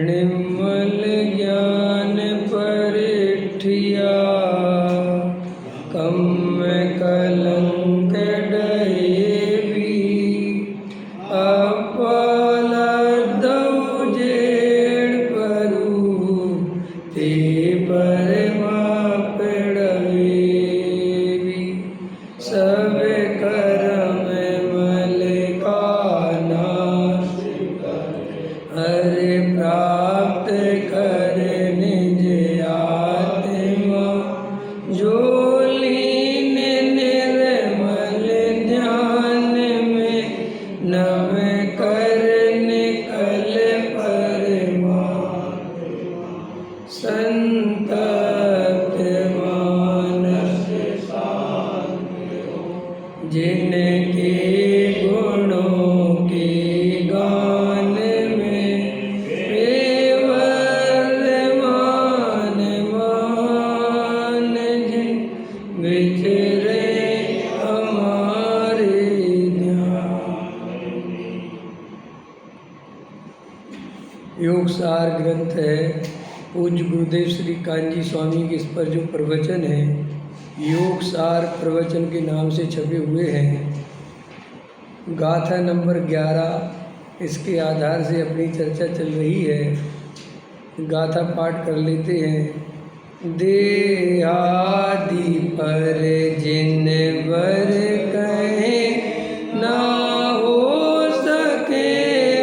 निर्मल ज्ञान परिठिया कम कलंक डहेबी अपलब्ध जेड़ परु ते परमा पेड़वेबी सब करम मल काना हरे प्राप्त कर निज आत्मा जो लीन निर्मल ध्यान में नम कर निकल परमा संतप्त मानस जिनके गुणों के गान में मान जिन विचरे हमारे ध्यान। योग सार ग्रंथ है पूज्य गुरुदेव श्री कांजी स्वामी के। इस पर जो प्रवचन है योग सार प्रवचन के नाम से छपे हुए हैं। गाथा नंबर 11 इसके आधार से अपनी चर्चा चल रही है। गाथा पाठ कर लेते हैं। देहादि पर जिन वर कहे ना हो सके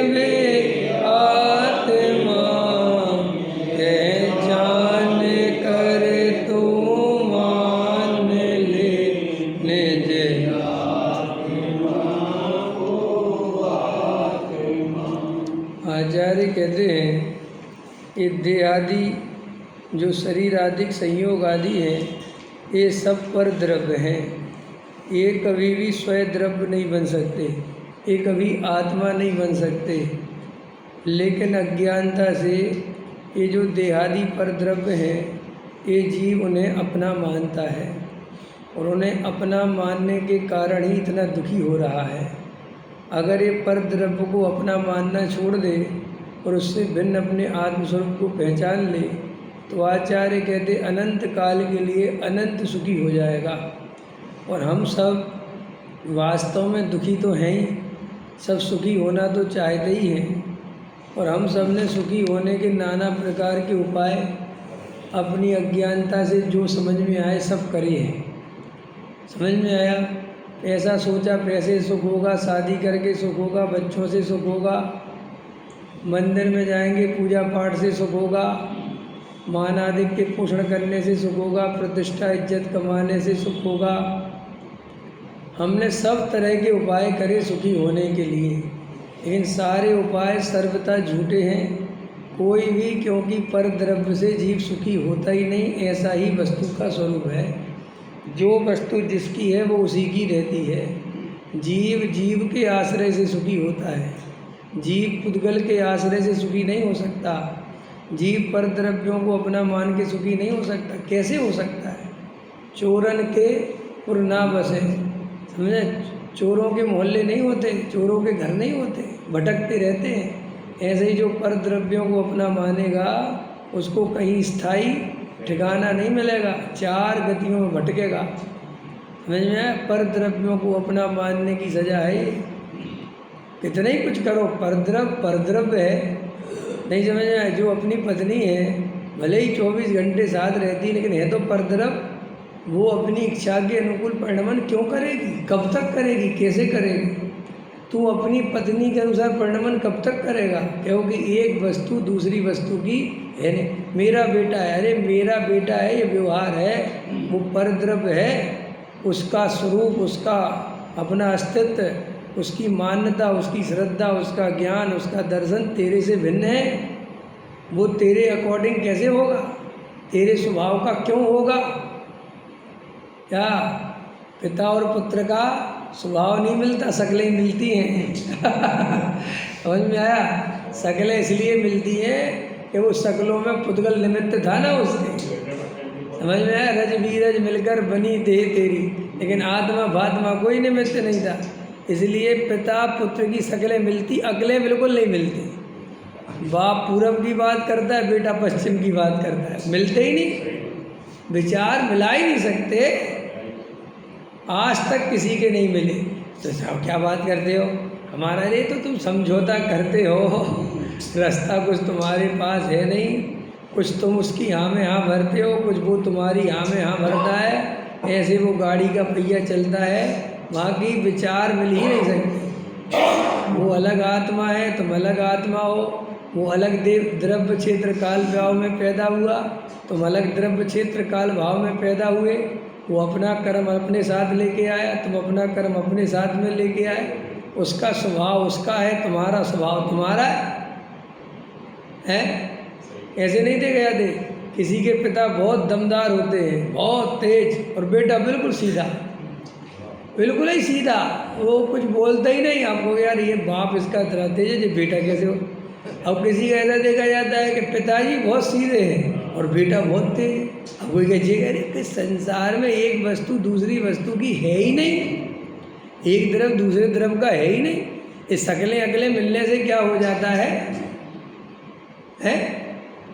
वे आत्मा जान कर तू मान ले निज आचार्य कहते हैं कि देहादि जो शरीर आदि संयोग आदि है ये सब पर द्रव्य हैं। ये कभी भी स्वयं द्रव्य नहीं बन सकते, ये कभी आत्मा नहीं बन सकते। लेकिन अज्ञानता से ये जो देहादि पर द्रव्य हैं ये जीव उन्हें अपना मानता है और उन्हें अपना मानने के कारण ही इतना दुखी हो रहा है। अगर ये पर द्रव्य को अपना मानना छोड़ दे और उससे भिन्न अपने आत्मस्वरूप को पहचान ले तो आचार्य कहते अनंत काल के लिए अनंत सुखी हो जाएगा। और हम सब वास्तव में दुखी तो हैं ही, सब सुखी होना तो चाहते ही हैं। और हम सब ने सुखी होने के नाना प्रकार के उपाय अपनी अज्ञानता से जो समझ में आए सब करे हैं। समझ में आया, ऐसा सोचा पैसे सुख होगा, शादी करके सुख होगा, बच्चों से सुख होगा, मंदिर में जाएंगे पूजा पाठ से सुख होगा, मान आदि के पोषण करने से सुख होगा, प्रतिष्ठा इज्जत कमाने से सुख होगा। हमने सब तरह के उपाय करे सुखी होने के लिए, लेकिन सारे उपाय सर्वथा झूठे हैं। कोई भी, क्योंकि पर द्रव्य से जीव सुखी होता ही नहीं, ऐसा ही वस्तु का स्वरूप है। जो वस्तु जिसकी है वो उसी की रहती है। जीव जीव के आश्रय से सुखी होता है, जीव पुद्गल के आश्रय से सुखी नहीं हो सकता। जीव पर द्रव्यों को अपना मान के सुखी नहीं हो सकता। कैसे हो सकता है? चोरन के पुर ना बसे, समझे? चोरों के मोहल्ले नहीं होते, चोरों के घर नहीं होते, भटकते रहते हैं। ऐसे ही जो पर द्रव्यों को अपना मानेगा उसको कहीं स्थायी ठिकाना नहीं मिलेगा, चार गतियों में भटकेगा। समझ में आया? पर द्रव्यों को अपना मानने की सजा है। कितना ही कुछ करो, परद्रव्य है। नहीं समझ में आया? जो अपनी पत्नी है भले ही 24 घंटे साथ रहती है लेकिन है तो परद्रव्य। वो अपनी इच्छा के अनुकूल परिणमन क्यों करेगी? कब तक करेगी? कैसे करेगी? तू अपनी पत्नी के अनुसार परिणमन कब तक करेगा? क्योंकि एक वस्तु दूसरी वस्तु की है नहीं। मेरा बेटा है, अरे मेरा बेटा है, ये व्यवहार है, वो परद्रव्य है। उसका स्वरूप, उसका अपना अस्तित्व, उसकी मान्यता, उसकी श्रद्धा, उसका ज्ञान, उसका दर्शन तेरे से भिन्न है। वो तेरे अकॉर्डिंग कैसे होगा? तेरे स्वभाव का क्यों होगा? क्या पिता और पुत्र का स्वभाव नहीं मिलता, शक्लें मिलती हैं। समझ में आया? शक्लें इसलिए मिलती हैं कि वो शक्लों में पुद्गल निमित्त था ना उसके। समझ में आया? रज बीरज मिलकर बनी देह तेरी, लेकिन आत्मा भात्मा कोई निमित्त नहीं था। इसलिए पिता पुत्र की शक्लें मिलती, अकलें बिल्कुल नहीं मिलती। बाप पूरब की बात करता है, बेटा पश्चिम की बात करता है, मिलते ही नहीं, विचार मिला ही नहीं सकते। आज तक किसी के नहीं मिले। तो साहब क्या बात करते हो हमारा? अरे तो तुम समझौता करते हो, रास्ता कुछ तुम्हारे पास है नहीं, कुछ तुम उसकी हाँ में हाँ भरते हो, कुछ वो तुम्हारी हाँ में हाँ भरता है। ऐसे वो गाड़ी का पहिया चलता है, बाकी विचार मिल ही नहीं सकते। वो अलग आत्मा है, तुम अलग आत्मा हो। वो अलग देव द्रव्य क्षेत्र काल भाव में पैदा हुआ, तुम अलग द्रव्य क्षेत्र काल भाव में पैदा हुए। वो अपना कर्म अपने साथ लेके आया, तुम अपना कर्म अपने साथ में लेके आए। उसका स्वभाव उसका है, तुम्हारा स्वभाव तुम्हारा है। ऐसे नहीं देखा जाते? किसी के पिता बहुत दमदार होते हैं, बहुत तेज, और बेटा बिल्कुल सीधा, बिल्कुल ही सीधा, वो कुछ बोलता ही नहीं। आपको यार ये बाप इसका इतना तेज है, ये बेटा कैसे हो? अब किसी का ऐसा देखा जाता है कि पिताजी बहुत सीधे हैं और बेटा बहुत तेज। अब कोई कहिएगा अरे कि संसार में एक वस्तु दूसरी वस्तु की है ही नहीं, एक द्रव दूसरे द्रव का है ही नहीं। इस शक्लें अकलें मिलने से क्या हो जाता है?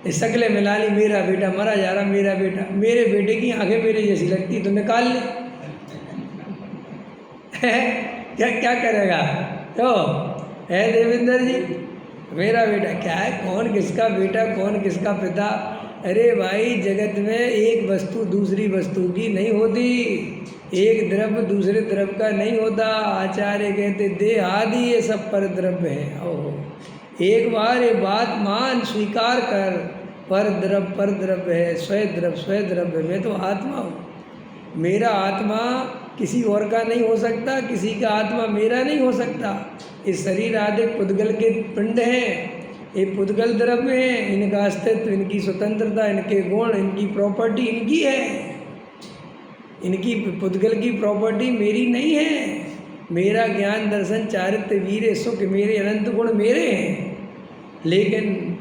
इस शक्लें मिला ली, मेरा बेटा मरा जा रहा, मेरा बेटा, मेरे बेटे की आंखें मेरे जैसी लगती तो निकाल ले। क्या क्या करेगा? तो है देवेंद्र जी, मेरा बेटा क्या है, कौन किसका बेटा, कौन किसका पिता? अरे भाई जगत में एक वस्तु दूसरी वस्तु की नहीं होती, एक द्रव्य दूसरे द्रव्य का नहीं होता। आचार्य कहते देह आदि ये सब पर द्रव्य है। ओहो, एक बार ये बात मान, स्वीकार कर, पर द्रव्य है, स्वय द्रव्य। मैं तो आत्मा हूँ, मेरा आत्मा किसी और का नहीं हो सकता, किसी का आत्मा मेरा नहीं हो सकता। इस शरीर आदि पुद्गल के पिंड हैं, ये पुद्गल द्रव्य हैं, इनका अस्तित्व, इनकी स्वतंत्रता, इनके गुण, इनकी प्रॉपर्टी इनकी है, इनकी पुद्गल की प्रॉपर्टी मेरी नहीं है। मेरा ज्ञान दर्शन चारित्र्य वीर सुख मेरे, अनंत गुण मेरे हैं। लेकिन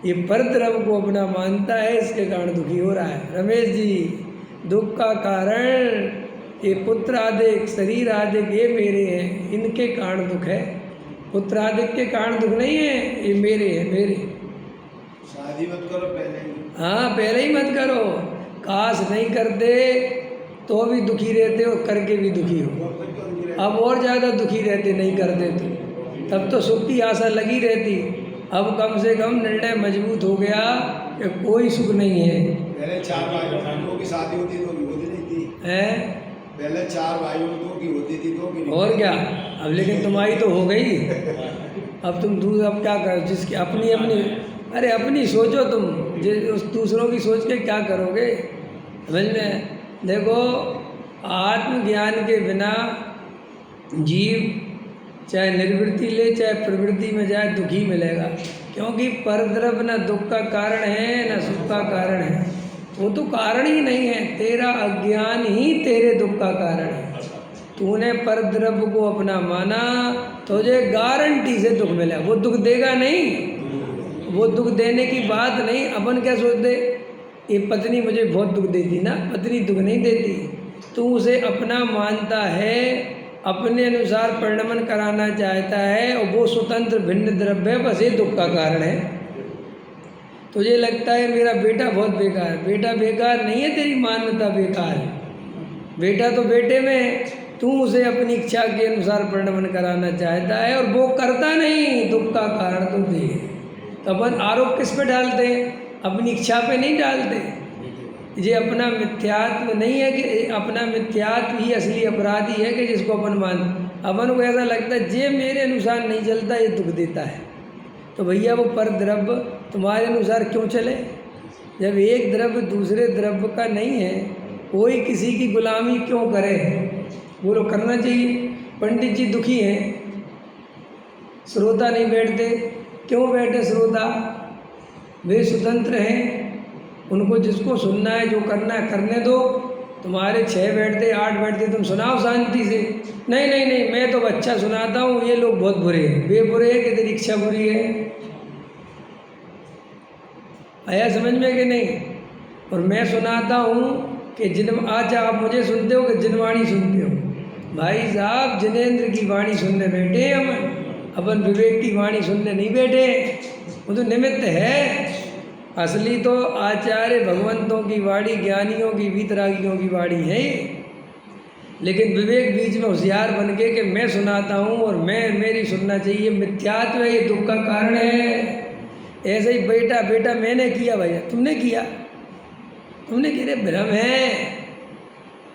ये पर द्रव्य को अपना मानता है, इसके कारण दुखी हो रहा है। रमेश जी, दुख का कारण ये पुत्र आदि शरीर आदि ये मेरे हैं, इनके कारण दुख है। पुत्र आदि के कारण दुख नहीं है, ये मेरे हैं, मेरे। शादी मत करो पहले ही। हाँ, पहले ही मत करो। काश नहीं करते तो भी दुखी रहते हो, करके भी दुखी हो। अब और ज़्यादा दुखी रहते नहीं करते तो, तब तो सुख की आशा लगी रहती। अब कम से कम निर्णय मजबूत हो गया कि कोई सुख नहीं है। पहले 4 भाइयों की शादी होती तो भी होती नहीं थी। हैं? पहले 4 भाइयों की होती थी तो भी नहीं। और क्या? अब लेकिन तुम्हारी तो हो गई। अब तुम अब क्या करो? जिसकी अपनी अपनी, अरे अपनी सोचो तुम, उस दूसरों की सोच के क्या करोगे? समझ में? देखो, आत्मज्ञान के बिना जीव चाहे निर्वृत्ति ले चाहे प्रवृत्ति में जाए दुखी मिलेगा, क्योंकि परद्रव्य न दुख का कारण है न सुख का कारण है। वो तो कारण ही नहीं है, तेरा अज्ञान ही तेरे दुख का कारण है। तूने परद्रव्य को अपना माना, तुझे गारंटी से दुख मिला। वो दुख देगा नहीं, वो दुख देने की बात नहीं। अपन क्या सोचते, ये पत्नी मुझे बहुत दुख देती ना, पत्नी दुख नहीं देती। तू उसे अपना मानता है, अपने अनुसार परिणमन कराना चाहता है, और वो स्वतंत्र भिन्न द्रव्य है, बस ये दुख का कारण है। तुझे लगता है मेरा बेटा बहुत बेकार, बेटा बेकार नहीं है, तेरी मान्यता बेकार है। बेटा तो बेटे में, तू उसे अपनी इच्छा के अनुसार परिणमन कराना चाहता है और वो करता नहीं, दुख का कारण तो दे। तो अपन आरोप किस पे डालते हैं? अपनी इच्छा पे नहीं डालते। ये अपना मिथ्यात्व नहीं है कि अपना मिथ्यात्व ही असली अपराधी है कि जिसको अपन अपन को ऐसा लगता है जे मेरे अनुसार नहीं चलता ये दुख देता है। तो भैया वो पर द्रव्य तुम्हारे अनुसार क्यों चले? जब एक द्रव्य दूसरे द्रव्य का नहीं है, कोई किसी की गुलामी क्यों करे? वो लोग करना चाहिए। पंडित जी दुखी हैं, श्रोता नहीं बैठते, क्यों बैठे श्रोता? वे स्वतंत्र हैं, उनको जिसको सुनना है जो करना है करने दो। तुम्हारे 6 बैठते 8 बैठते, तुम सुनाओ शांति से। नहीं नहीं नहीं, मैं तो अच्छा सुनाता हूँ, ये लोग बहुत बुरे हैं। वे बुरे हैं कि तेरी इच्छा बुरी है? आया समझ में कि नहीं? और मैं सुनाता हूँ कि आज आप मुझे सुनते हो कि जिनवाणी सुनते हो? भाई साहब, जिनेंद्र की वाणी सुनने बैठे हैं अपन विवेक की वाणी सुनने नहीं बैठे। वो तो निमित्त है। असली तो आचार्य भगवंतों की वाणी, ज्ञानियों की, वीतरागियों की वाणी है ये। लेकिन विवेक बीच में होशियार बन के कि मैं सुनाता हूँ और मेरी सुनना चाहिए, मिथ्यात्व है, ये दुख का कारण है। ऐसे ही बेटा बेटा मैंने किया, भैया तुमने किया, तुमने किया, भ्रम है।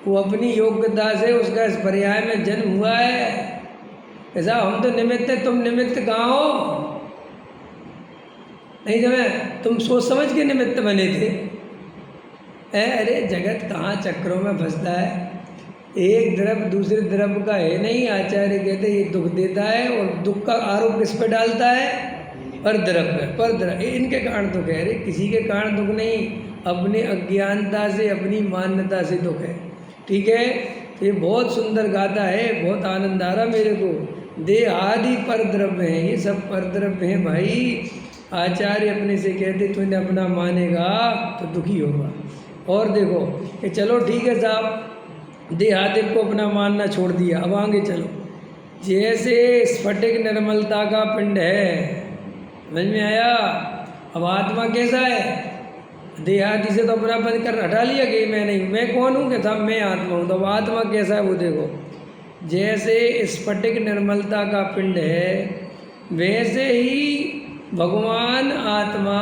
वो अपनी योग्यता से उसका इस पर्याय में जन्म हुआ है। ऐसा हम तो निमित्त है, तुम निमित्त कहाँ हो? नहीं जब तुम सोच समझ के निमित्त बने थे। अरे जगत कहाँ चक्रों में फंसता है, एक द्रव्य दूसरे द्रव्य का है नहीं। आचार्य कहते ये दुख देता है, और दुख का आरोप किस पे डालता है? पर द्रव्य, पर द्रव्य। इनके कारण दुख है। अरे किसी के कारण दुख नहीं, अपनी अज्ञानता से, अपनी मान्यता से दुख है। ठीक है, तो ये बहुत सुंदर गाथा है, बहुत आनंद आ रहा मेरे को। देह आदि पर द्रव्य हैं, ये सब पर द्रव्य हैं भाई। आचार्य अपने से कहते तूने अपना मानेगा तो दुखी होगा। और देखो कि चलो ठीक है साहब, देहादिक को अपना मानना छोड़ दिया, अब आगे चलो। जैसे स्फटिक निर्मलता का पिंड है, समझ में आया? अब आत्मा कैसा है? देहादि से तो अपनापन कर हटा लिया कि मैं नहीं, मैं कौन हूँ कि साहब मैं आत्मा हूँ। तो अब आत्मा कैसा है वो देखो। जैसे स्फटिक निर्मलता का पिंड है, वैसे ही भगवान आत्मा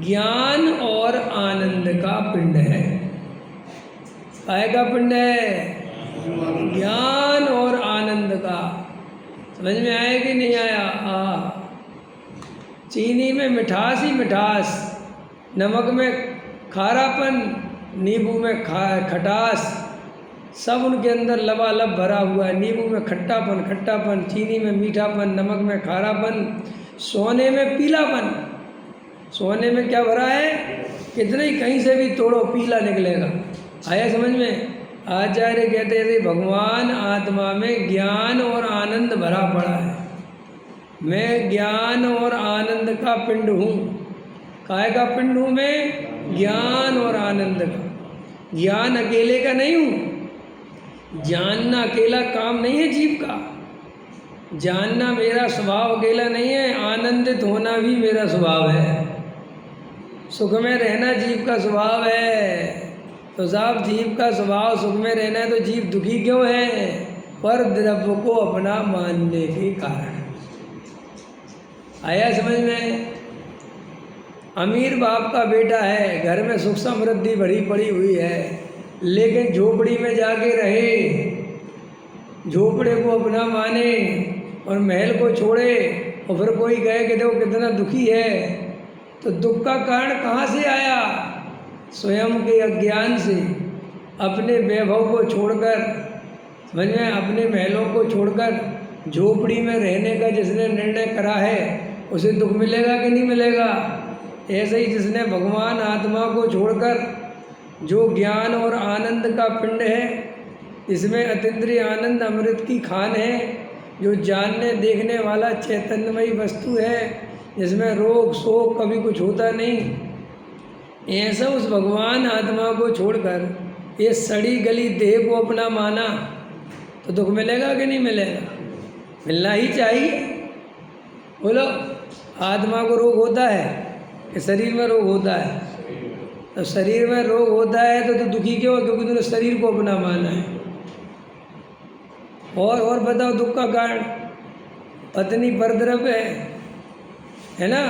ज्ञान और आनंद का पिंड है। काय का पिंड है? ज्ञान और आनंद का। समझ में आया कि नहीं आया? चीनी में मिठास ही मिठास, नमक में खारापन, नींबू में खटास, सब उनके अंदर लबालब भरा हुआ है। नींबू में खट्टापन खट्टापन, चीनी में मीठापन, नमक में खारापन, सोने में पीलापन। सोने में क्या भरा है? कितने ही कहीं से भी तोड़ो पीला निकलेगा। आया समझ में? आचार्य कहते थे भगवान आत्मा में ज्ञान और आनंद भरा पड़ा है। मैं ज्ञान और आनंद का पिंड हूँ। काय का पिंड हूँ मैं? ज्ञान और आनंद का। ज्ञान अकेले का नहीं हूँ। जानना अकेला काम नहीं है जीव का। जानना मेरा स्वभाव अकेला नहीं है, आनंदित होना भी मेरा स्वभाव है। सुख में रहना जीव का स्वभाव है। तो साहब जीव का स्वभाव सुख में रहना है, तो जीव दुखी क्यों है? पर द्रव्य को अपना मानने के कारण। आया समझ में? अमीर बाप का बेटा है, घर में सुख समृद्धि भरी पड़ी हुई है, लेकिन झोपड़ी में जाके रहे, झोपड़े को अपना माने और महल को छोड़े, और फिर कोई कहे कि देखो कितना दुखी है। तो दुख का कारण कहाँ से आया? स्वयं के अज्ञान से। अपने वैभव को छोड़कर, समझ में, अपने महलों को छोड़कर झोपड़ी में रहने का जिसने निर्णय करा है, उसे दुख मिलेगा कि नहीं मिलेगा? ऐसे ही जिसने भगवान आत्मा को छोड़कर, जो ज्ञान और आनंद का पिंड है, इसमें अतीन्द्रिय आनंद अमृत की खान है, जो जानने देखने वाला चैतन्यमयी वस्तु है, जिसमें रोग शोक कभी कुछ होता नहीं, ऐसा उस भगवान आत्मा को छोड़कर ये सड़ी गली देह को अपना माना, तो दुख मिलेगा कि नहीं मिलेगा? मिलना ही चाहिए। बोलो, आत्मा को रोग होता है कि शरीर में रोग होता है? तो शरीर में रोग होता है तो दुखी क्यों? क्योंकि तूने शरीर को अपना माना है। और बताओ दुख का कारण? पत्नी परद्रव्य है ना?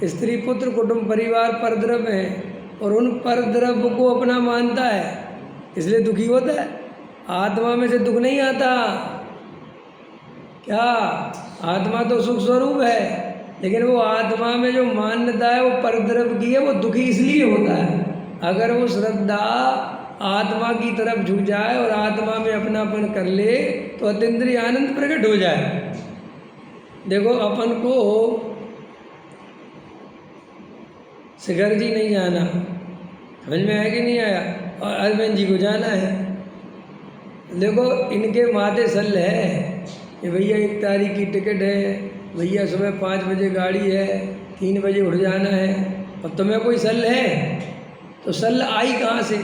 स्त्री पुत्र कुटुंब परिवार परद्रव्य है, और उन परद्रव्य को अपना मानता है, इसलिए दुखी होता है। आत्मा में से दुख नहीं आता क्या? आत्मा तो सुख स्वरूप है, लेकिन वो आत्मा में जो मान्यता है वो परद्रव्य की है, वो दुखी इसलिए होता है। अगर वो श्रद्धा आत्मा की तरफ झुक जाए और आत्मा में अपनापन कर ले, तो अतीन्द्रिय आनंद प्रकट हो जाए। देखो, अपन को शिखर जी नहीं जाना, समझ में आया कि नहीं आया? और अरविंद जी को जाना है। देखो इनके माथे सल है कि भैया 1 तारीख की टिकट है, भैया सुबह 5 बजे गाड़ी है, 3 बजे उठ जाना है। और तुम्हें कोई सल है? तो सल आई कहाँ से?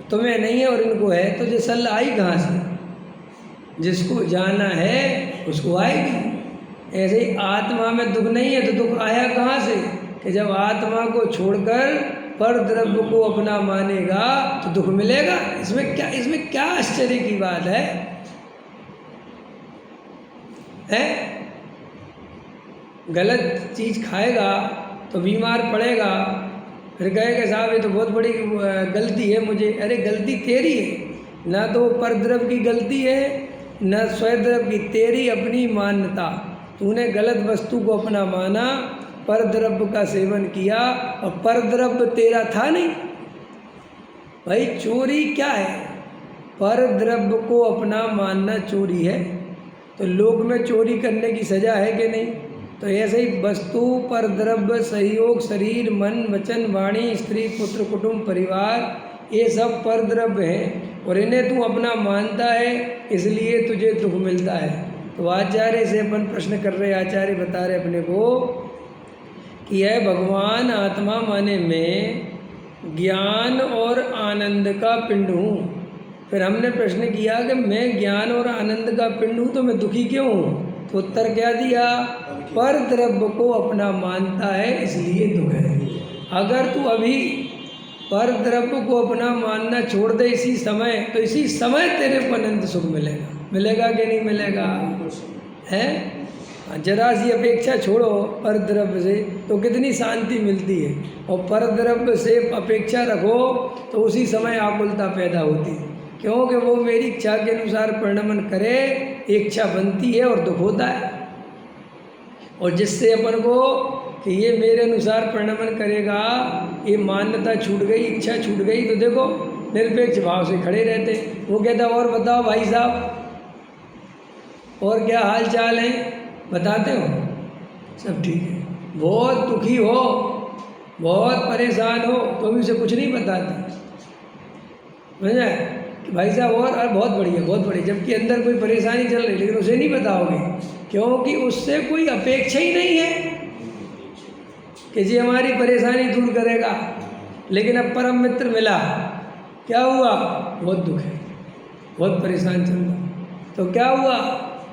तुम्हें नहीं है और इनको है, तो ये सल आई कहाँ से? जिसको जाना है उसको आएगी। ऐसे ही आत्मा में दुख नहीं है तो दुख आया कहाँ से? कि जब आत्मा को छोड़कर पर द्रव्य को अपना मानेगा तो दुख मिलेगा। इसमें क्या आश्चर्य की बात है? गलत चीज़ खाएगा तो बीमार पड़ेगा, फिर कहेगा साहब ये तो बहुत बड़ी गलती है मुझे। अरे गलती तेरी है, ना तो परद्रव्य की गलती है न स्वद्रव्य की, तेरी अपनी मान्यता। तूने गलत वस्तु को अपना माना, परद्रव्य का सेवन किया और परद्रव्य तेरा था नहीं। भाई चोरी क्या है? परद्रव्य को अपना मानना चोरी है। तो लोक में चोरी करने की सजा है कि नहीं? तो ऐसे ही वस्तु, परद्रव्य, सहयोग, शरीर, मन, वचन, वाणी, स्त्री, पुत्र, कुटुंब, परिवार, ये सब परद्रव्य हैं और इन्हें तू अपना मानता है, इसलिए तुझे दुख मिलता है। तो आचार्य से अपन प्रश्न कर रहे, आचार्य बता रहे अपने को कि यह भगवान आत्मा माने में ज्ञान और आनंद का पिंड हूँ। फिर हमने प्रश्न किया कि मैं ज्ञान और आनंद का पिंड हूँ तो मैं दुखी क्यों हूँ? तो उत्तर क्या दिया? पर द्रव्य को अपना मानता है इसलिए दुख है। अगर तू अभी पर द्रव्य को अपना मानना छोड़ दे इसी समय, तो इसी समय तेरे को अनंत सुख मिलेगा। मिलेगा कि नहीं मिलेगा? है जरा सी अपेक्षा छोड़ो पर द्रव्य से तो कितनी शांति मिलती है, और पर द्रव्य से अपेक्षा रखो तो उसी समय आकुलता पैदा होती है, क्योंकि वो मेरी इच्छा के अनुसार परिणमन करे, इच्छा बनती है और दुख होता है। और जिससे अपन को कि ये मेरे अनुसार परिणमन करेगा, ये मान्यता छूट गई, इच्छा छूट गई, तो देखो निरपेक्ष भाव से खड़े रहते। वो कहता और बताओ भाई साहब और क्या हाल चाल है, बताते हो? सब ठीक है। बहुत दुखी हो, बहुत परेशान हो तो भी उसे कुछ नहीं बताते, समझे कि भाई साहब और बहुत बढ़िया बहुत बढ़िया, जबकि अंदर कोई परेशानी चल रही, लेकिन उसे नहीं बताओगे क्योंकि उससे कोई अपेक्षा ही नहीं है कि जी हमारी परेशानी दूर करेगा। लेकिन अब परम मित्र मिला, क्या हुआ? बहुत दुख है, बहुत परेशान चल रहा, तो क्या हुआ?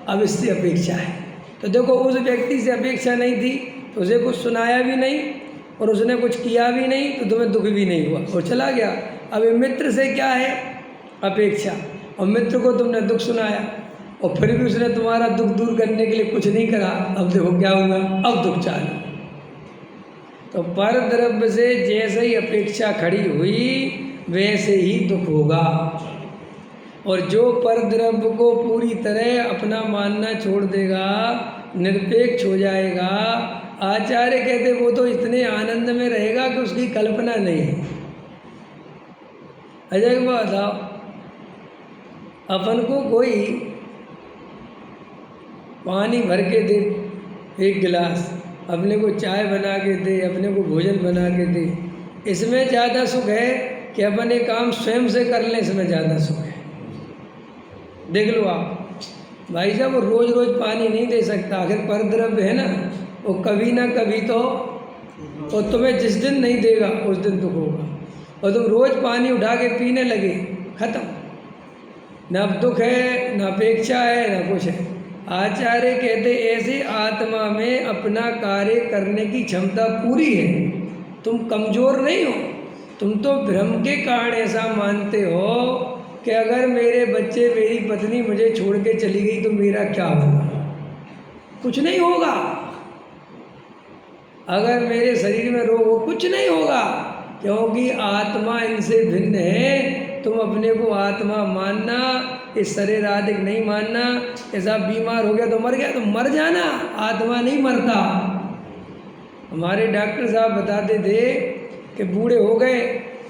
अब इससे अपेक्षा है। तो देखो उस व्यक्ति से अपेक्षा नहीं थी तो उसे कुछ सुनाया भी नहीं और उसने कुछ किया भी नहीं, तो तुम्हें दुख भी नहीं हुआ और चला गया। अब मित्र से क्या है? अपेक्षा। और मित्र को तुमने दुख सुनाया और फिर भी उसने तुम्हारा दुख दूर करने के लिए कुछ नहीं करा, अब देखो क्या हुआ? अब दुख चालू। तो पर द्रव्य से जैसे ही अपेक्षा खड़ी हुई वैसे ही दुख होगा। और जो पर द्रव्य को पूरी तरह अपना मानना छोड़ देगा, निरपेक्ष हो जाएगा, आचार्य कहते वो तो इतने आनंद में रहेगा कि उसकी कल्पना नहीं है। अजय को बताओ, अपन को कोई पानी भर के दे 1 गिलास, अपने को चाय बना के दे, अपने को भोजन बना के दे, इसमें ज़्यादा सुख है कि अपने काम स्वयं से कर लें, इसमें ज़्यादा सुख है। देख लो आप भाई साहब, वो रोज़ रोज़ पानी नहीं दे सकता, आखिर पर द्रव्य है ना, वो कभी ना कभी तो, और तुम्हें जिस दिन नहीं देगा उस दिन दुख होगा। और तुम रोज़ पानी उठा के पीने लगे, खत्म, ना दुख है ना अपेक्षा है ना कुछ है। आचार्य कहते ऐसे आत्मा में अपना कार्य करने की क्षमता पूरी है, तुम कमज़ोर नहीं हो। तुम तो भ्रम के कारण ऐसा मानते हो कि अगर मेरे बच्चे मेरी पत्नी मुझे छोड़ के चली गई तो मेरा क्या होगा? कुछ नहीं होगा। अगर मेरे शरीर में रोग हो, कुछ नहीं होगा, क्योंकि आत्मा इनसे भिन्न है। तुम अपने को आत्मा मानना, इस शरीर आदि नहीं मानना। ऐसा बीमार हो गया तो मर गया, तो मर जाना, आत्मा नहीं मरता। हमारे डॉक्टर साहब बताते थे कि बूढ़े हो गए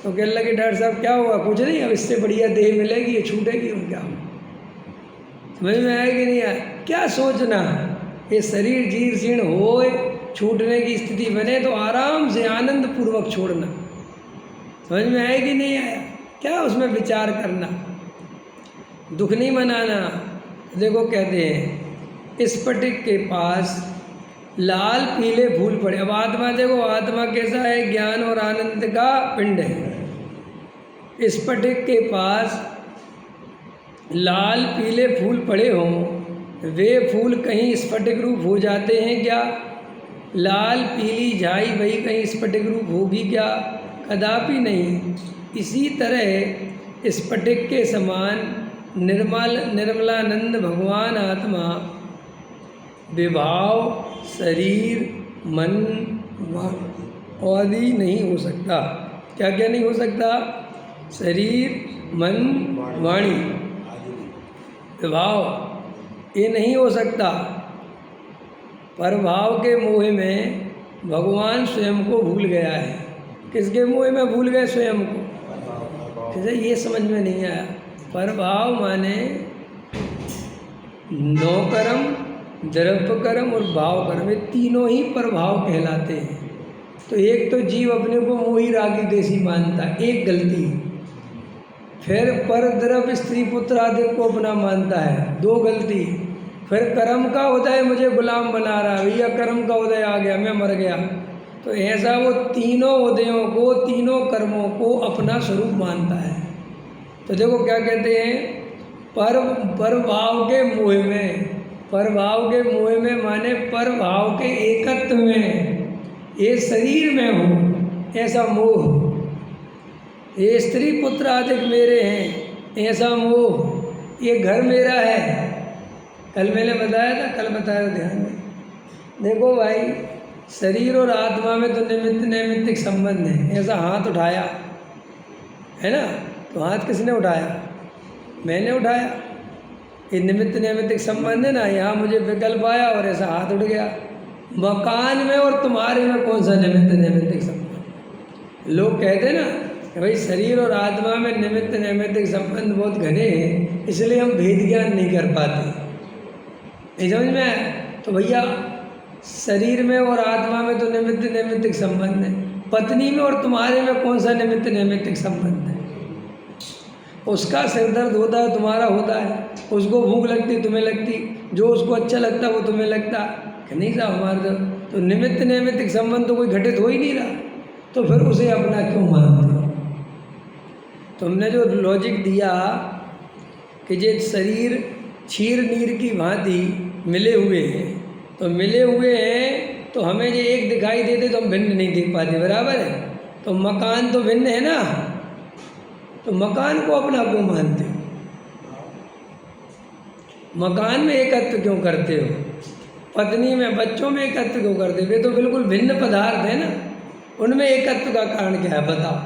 तो कहने लगे डॉक्टर साहब क्या हुआ? कुछ नहीं, अब इससे बढ़िया देह मिलेगी, ये छूटेगी और क्या। समझ में आया कि नहीं आया? क्या सोचना, ये शरीर जीर्ण शीर्ण हो, छूटने की स्थिति बने तो आराम से आनंद पूर्वक छोड़ना। समझ में आया कि नहीं आया? क्या उसमें विचार करना, दुख नहीं मनाना। देखो कहते हैं स्फटिक के पास लाल पीले फूल पड़े। अब आत्मा देखो, आत्मा कैसा है? ज्ञान और आनंद का पिंड है। स्फटिक के पास लाल पीले फूल पड़े हों, वे फूल कहीं स्फटिक रूप हो जाते हैं क्या? लाल पीली झाई वही कहीं स्फटिक रूप होगी क्या? कदापि नहीं। इसी तरह स्फटिक के समान निर्मलानंद भगवान आत्मा विभाव शरीर मन आदि नहीं हो सकता। क्या क्या नहीं हो सकता? शरीर मन वाणी विभाव ये नहीं हो सकता। परभाव के मोह में भगवान स्वयं को भूल गया है। किसके मोह में भूल गए? स्वयं को। किसे ये समझ में नहीं आया? परभाव माने नौकर्म, द्रव्य कर्म और भाव कर्म, ये तीनों ही प्रभाव कहलाते हैं। तो एक तो जीव अपने को मोही रागी देसी मानता, एक गलती। फिर पर द्रव्य स्त्री पुत्र आदि को अपना मानता है, दो गलती। फिर कर्म का उदय मुझे गुलाम बना रहा है, भैया कर्म का उदय आ गया, मैं मर गया। तो ऐसा वो तीनों उदयों को, तीनों कर्मों को अपना स्वरूप मानता है। तो देखो क्या कहते हैं, परभाव के मोह में, परभाव के मोह में माने परभाव के एकत्व में, ये शरीर में हो ऐसा मोह, ये स्त्री पुत्र आदि मेरे हैं ऐसा मोह, ये घर मेरा है। कल मैंने बताया था, कल बताया ध्यान में। देखो भाई, शरीर और आत्मा में तो निमित्त नैमित्तिक संबंध है। ऐसा हाथ उठाया है ना, तो हाथ किसने उठाया? मैंने उठाया। ये निमित्त नैमित्तिक संबंध है ना। यहाँ मुझे विकल्प आया और ऐसा हाथ उठ गया। मकान में और तुम्हारे में कौन सा निमित्त नैमित्तिक संबंध? लोग कहते ना कि भाई शरीर और आत्मा में निमित्त नैमित्तिक संबंध बहुत घने हैं, इसलिए हम भेद ज्ञान नहीं कर पाते। नहीं समझ में आया? तो भैया शरीर में और आत्मा में तो निमित्त नैमित्तिक संबंध है। पत्नी में और तुम्हारे में कौन सा निमित्त नैमित्तिक संबंध है? उसका सिर दर्द होता है, तुम्हारा होता है। उसको भूख लगती, तुम्हें लगती। जो उसको अच्छा लगता है वो तुम्हें लगता कि नहीं साहब हमारे तो निमित्त नैमित्तिक संबंध तो कोई घटित हो ही नहीं रहा। तो फिर उसे अपना क्यों मानते हो? तुमने जो लॉजिक दिया कि ये शरीर क्षीर नीर की भांति मिले हुए हैं, तो मिले हुए हैं तो हमें जो एक दिखाई देते तो हम भिन्न नहीं देख पाते, बराबर है? तो मकान तो भिन्न है ना, तो मकान को अपना क्यों मानते हो? मकान में एकत्व क्यों करते हो? पत्नी में, बच्चों में एकत्व क्यों करते हो? वे तो बिल्कुल भिन्न पदार्थ है ना, उनमें एकत्व का कारण क्या है बताओ?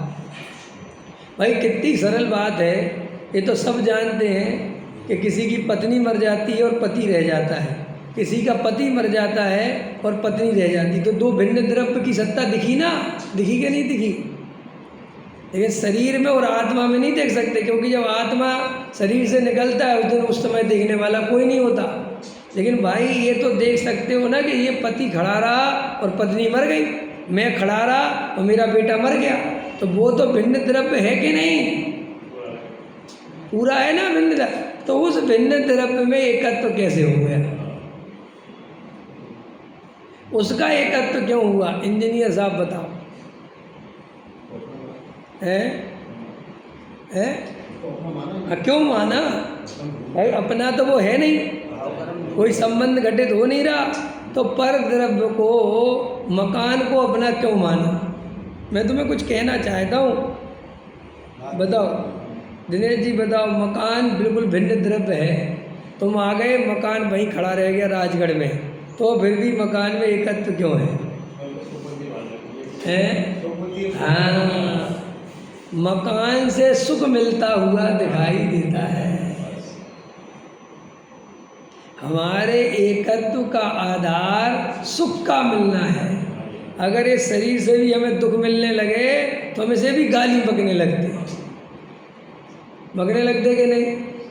भाई कितनी सरल बात है। ये तो सब जानते हैं कि किसी की पत्नी मर जाती है और पति रह जाता है, किसी का पति मर जाता है और पत्नी रह जाती। तो दो भिन्न द्रव्य की सत्ता दिखी ना, दिखी कि नहीं दिखी? लेकिन शरीर में और आत्मा में नहीं देख सकते, क्योंकि जब आत्मा शरीर से निकलता है उस दिन उस समय देखने वाला कोई नहीं होता। लेकिन भाई ये तो देख सकते हो ना कि ये पति खड़ा रहा और पत्नी मर गई, मैं खड़ा रहा और मेरा बेटा मर गया। तो वो तो भिन्न द्रव्य है कि नहीं? पूरा है ना भिन्न द्रव्य। तो उस भिन्न द्रव्य में एकत्व कैसे हो गया? उसका एकत्व क्यों हुआ? इंजीनियर साहब बताओ। है क्यों माना? भाई अपना तो वो है नहीं, कोई संबंध घटित हो नहीं रहा, तो पर द्रव्य को, मकान को अपना क्यों माना? मैं तुम्हें कुछ कहना चाहता हूँ, बताओ दिनेश जी बताओ। मकान बिल्कुल भिन्न द्रव्य है, तुम आ गए, मकान वहीं खड़ा रह गया राजगढ़ में, तो फिर भी मकान में एकत्व क्यों है? हाँ, मकान से सुख मिलता हुआ दिखाई देता है। हमारे एकत्व का आधार सुख का मिलना है। अगर इस शरीर से भी हमें दुख मिलने लगे तो हम इसे भी गाली बकने लगते, बकने लगते कि नहीं?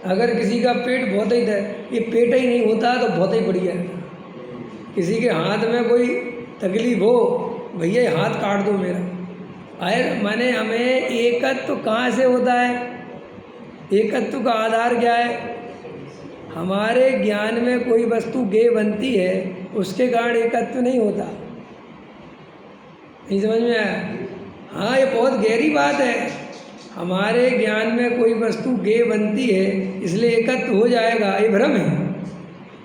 अगर किसी का पेट बहुत ही ये पेट ही नहीं होता तो बहुत ही बढ़िया है। किसी के हाथ में कोई तकलीफ हो, भैया हाथ काट दो मेरा, आए माने हमें एकत्व कहाँ से होता है? एकत्व का आधार क्या है? हमारे ज्ञान में कोई वस्तु गे बनती है, उसके कारण एकत्व नहीं होता। नहीं समझ में आया? हाँ, ये बहुत गहरी बात है। हमारे ज्ञान में कोई वस्तु गे बनती है इसलिए एकत्व हो जाएगा, ये भ्रम है।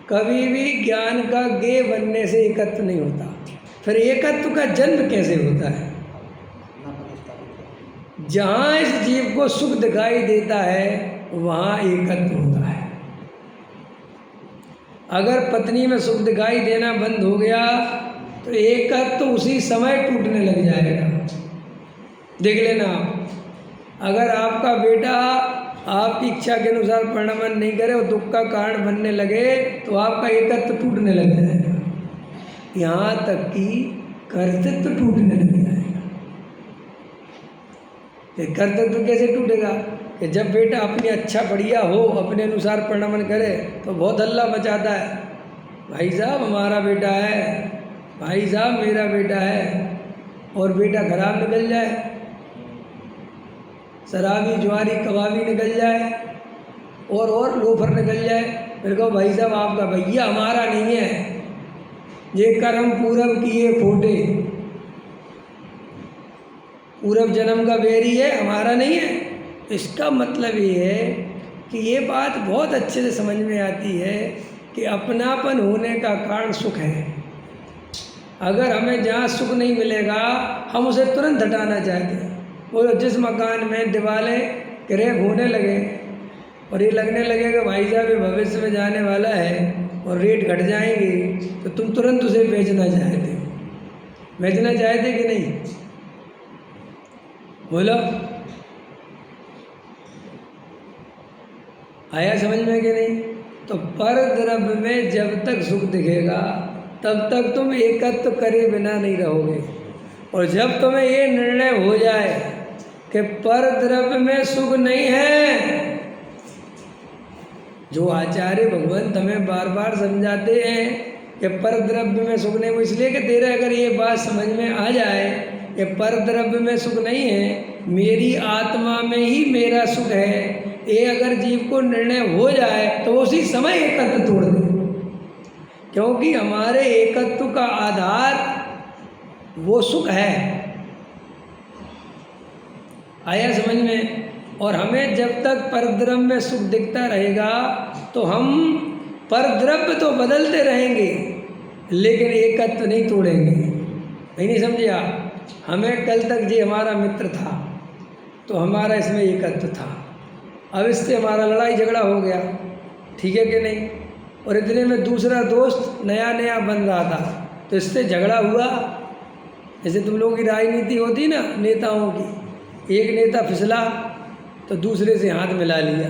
कभी भी ज्ञान का गे बनने से एकत्व नहीं होता। फिर एकत्व का जन्म कैसे होता है? जहाँ इस जीव को सुख दिखाई देता है वहाँ एकत्व होता है। अगर पत्नी में सुख दिखाई देना बंद हो गया तो एकत्व उसी समय टूटने लग जाएगा। देख लेना आप, अगर आपका बेटा आपकी इच्छा के अनुसार परिणमन नहीं करे और दुख का कारण बनने लगे तो आपका एकत्व टूटने लग जाएगा। यहाँ तक कि कर्तृत्व टूटने लग जाएगा। कर्तृत्व कैसे टूटेगा? कि जब बेटा अपनी अच्छा बढ़िया हो, अपने अनुसार परिणमन करे तो बहुत हल्ला मचाता है, भाई साहब हमारा बेटा है, भाई साहब मेरा बेटा है। और बेटा खराब निकल जाए, शराबी जुआरी कबाबी निकल जाए और लोफर निकल जाए, फिर कहो भाई साहब आपका भैया हमारा नहीं है, ये कर्म पूरब किए खोटे, पूरब जन्म का बैरी है, हमारा नहीं है। इसका मतलब ये है कि ये बात बहुत अच्छे से समझ में आती है कि अपनापन होने का कारण सुख है। अगर हमें जहाँ सुख नहीं मिलेगा हम उसे तुरंत हटाना चाहते हैं। वो जिस मकान में दीवारें क्रैक होने लगे और ये लगने लगे कि भाई साहब ये भविष्य में जाने वाला है और रेट घट जाएंगे, तो तुम तुरंत उसे बेचना चाहते हो। बेचना चाहते कि नहीं? बोलो, आया समझ में कि नहीं? तो पर द्रव्य में जब तक सुख दिखेगा तब तक तुम एकत्व करे बिना नहीं रहोगे। और जब तुम्हें ये निर्णय हो जाए कि पर द्रव्य में सुख नहीं है, जो आचार्य भगवान हमें बार बार समझाते हैं कि पर द्रव्य में सुख नहीं, वो इसलिए कि तेरे अगर ये बात समझ में आ जाए कि पर द्रव्य में सुख नहीं है, मेरी आत्मा में ही मेरा सुख है, ये अगर जीव को निर्णय हो जाए तो उसी समय एकत्व तोड़ दे। क्योंकि हमारे एकत्व का आधार वो सुख है। आया समझ में? और हमें जब तक परद्रव्य में सुख दिखता रहेगा तो हम परद्रव्य तो बदलते रहेंगे लेकिन एकत्व नहीं तोड़ेंगे। नहीं समझे आप? हमें कल तक जी हमारा मित्र था तो हमारा इसमें एकत्व था, अब इससे हमारा लड़ाई झगड़ा हो गया, ठीक है कि नहीं? और इतने में दूसरा दोस्त नया नया बन रहा था तो इससे झगड़ा हुआ। जैसे तुम लोगों की राजनीति होती ना नेताओं की, एक नेता फिसला तो दूसरे से हाथ मिला लिया,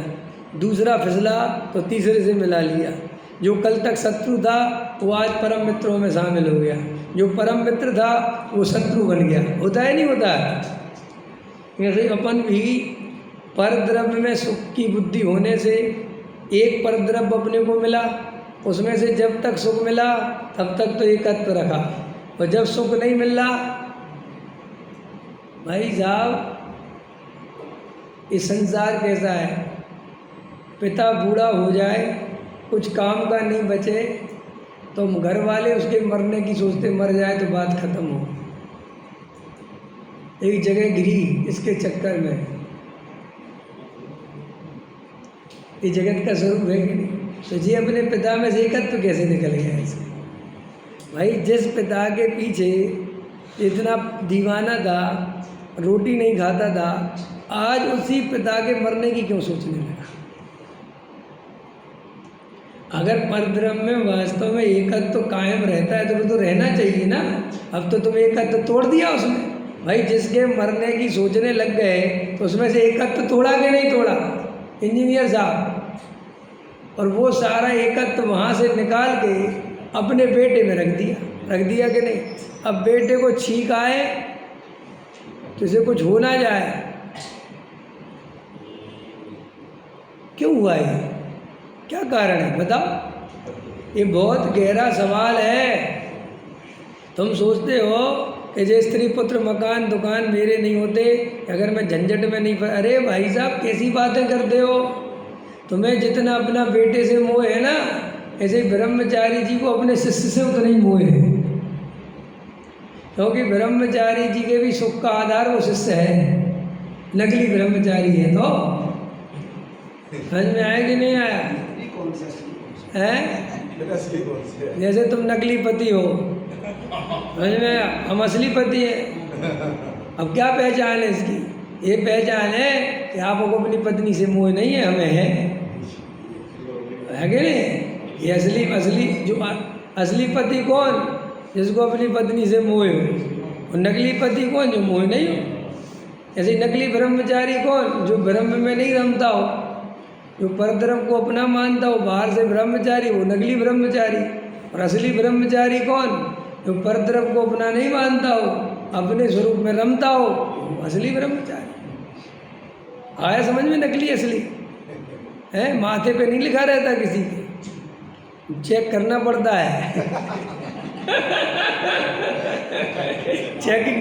दूसरा फिसला तो तीसरे से मिला लिया। जो कल तक शत्रु था वो आज परम मित्रों में शामिल हो गया, जो परम मित्र था वो शत्रु बन गया। होता है नहीं होता है? वैसे अपन भी परद्रव्य में सुख की बुद्धि होने से एक परद्रव्य अपने को मिला, उसमें से जब तक सुख मिला तब तक तो एकत्व रखा, और जब सुख नहीं मिला भाई साहब इस संसार कैसा है, पिता बूढ़ा हो जाए कुछ काम का नहीं बचे तो घर वाले उसके मरने की सोचते, मर जाए तो बात खत्म हो। एक जगह गिरी इसके चक्कर में, ये जगत का स्वरूप है कि नहीं? तो जी अपने पिता में से एकत्व कैसे निकल गया इससे? भाई जिस पिता के पीछे इतना दीवाना था, रोटी नहीं खाता था, आज उसी पिता के मरने की क्यों सोचने लगा? अगर परद्रव्य में वास्तव में एकत्व कायम रहता है तो वो तो रहना चाहिए ना। अब तो तुम एकत्व तोड़ दिया उसमें। भाई जिसके मरने की सोचने लग गए तो उसमें से एकत्व तोड़ा कि नहीं तोड़ा इंजीनियर साहब? और वो सारा एकत्व वहाँ से निकाल के अपने बेटे में रख दिया कि नहीं? अब बेटे को छींक आए तो इसे कुछ हो ना जाए, क्यों हुआ ये? क्या कारण है बताओ? ये बहुत गहरा सवाल है। तुम सोचते हो ये जो स्त्री पुत्र मकान दुकान मेरे नहीं होते अगर मैं झंझट में नहीं अरे भाई साहब कैसी बातें करते हो। तुम्हें जितना अपना बेटे से मोह है ना, ऐसे ही ब्रह्मचारी जी को अपने शिष्य से उतना ही मोह है, क्योंकि ब्रह्मचारी जी के भी सुख का आधार वो शिष्य है, नकली ब्रह्मचारी है। तो समझ में आया कि नहीं आया? है जैसे तुम नकली पति हो, समझ में आया? हम असली पति है। अब क्या पहचान है इसकी? ये पहचान है कि आपको अपनी पत्नी से मोह नहीं है, हमें है कि नहीं? ये असली असली जो असली पति कौन? जिसको अपनी पत्नी से मोह हो। और नकली पति कौन? जो मोह नहीं हो। ऐसे नकली ब्रह्मचारी कौन? जो ब्रह्म में नहीं रमता हो, जो परधर्म को अपना मानता हो, बाहर से ब्रह्मचारी, वो नकली ब्रह्मचारी। और असली ब्रह्मचारी कौन? जो परधर्म को अपना नहीं मानता हो, अपने स्वरूप में रमता हो, वो असली ब्रह्मचारी। आया समझ में? नकली असली है, माथे पे नहीं लिखा रहता किसी के, चेक करना पड़ता है। चेकिंग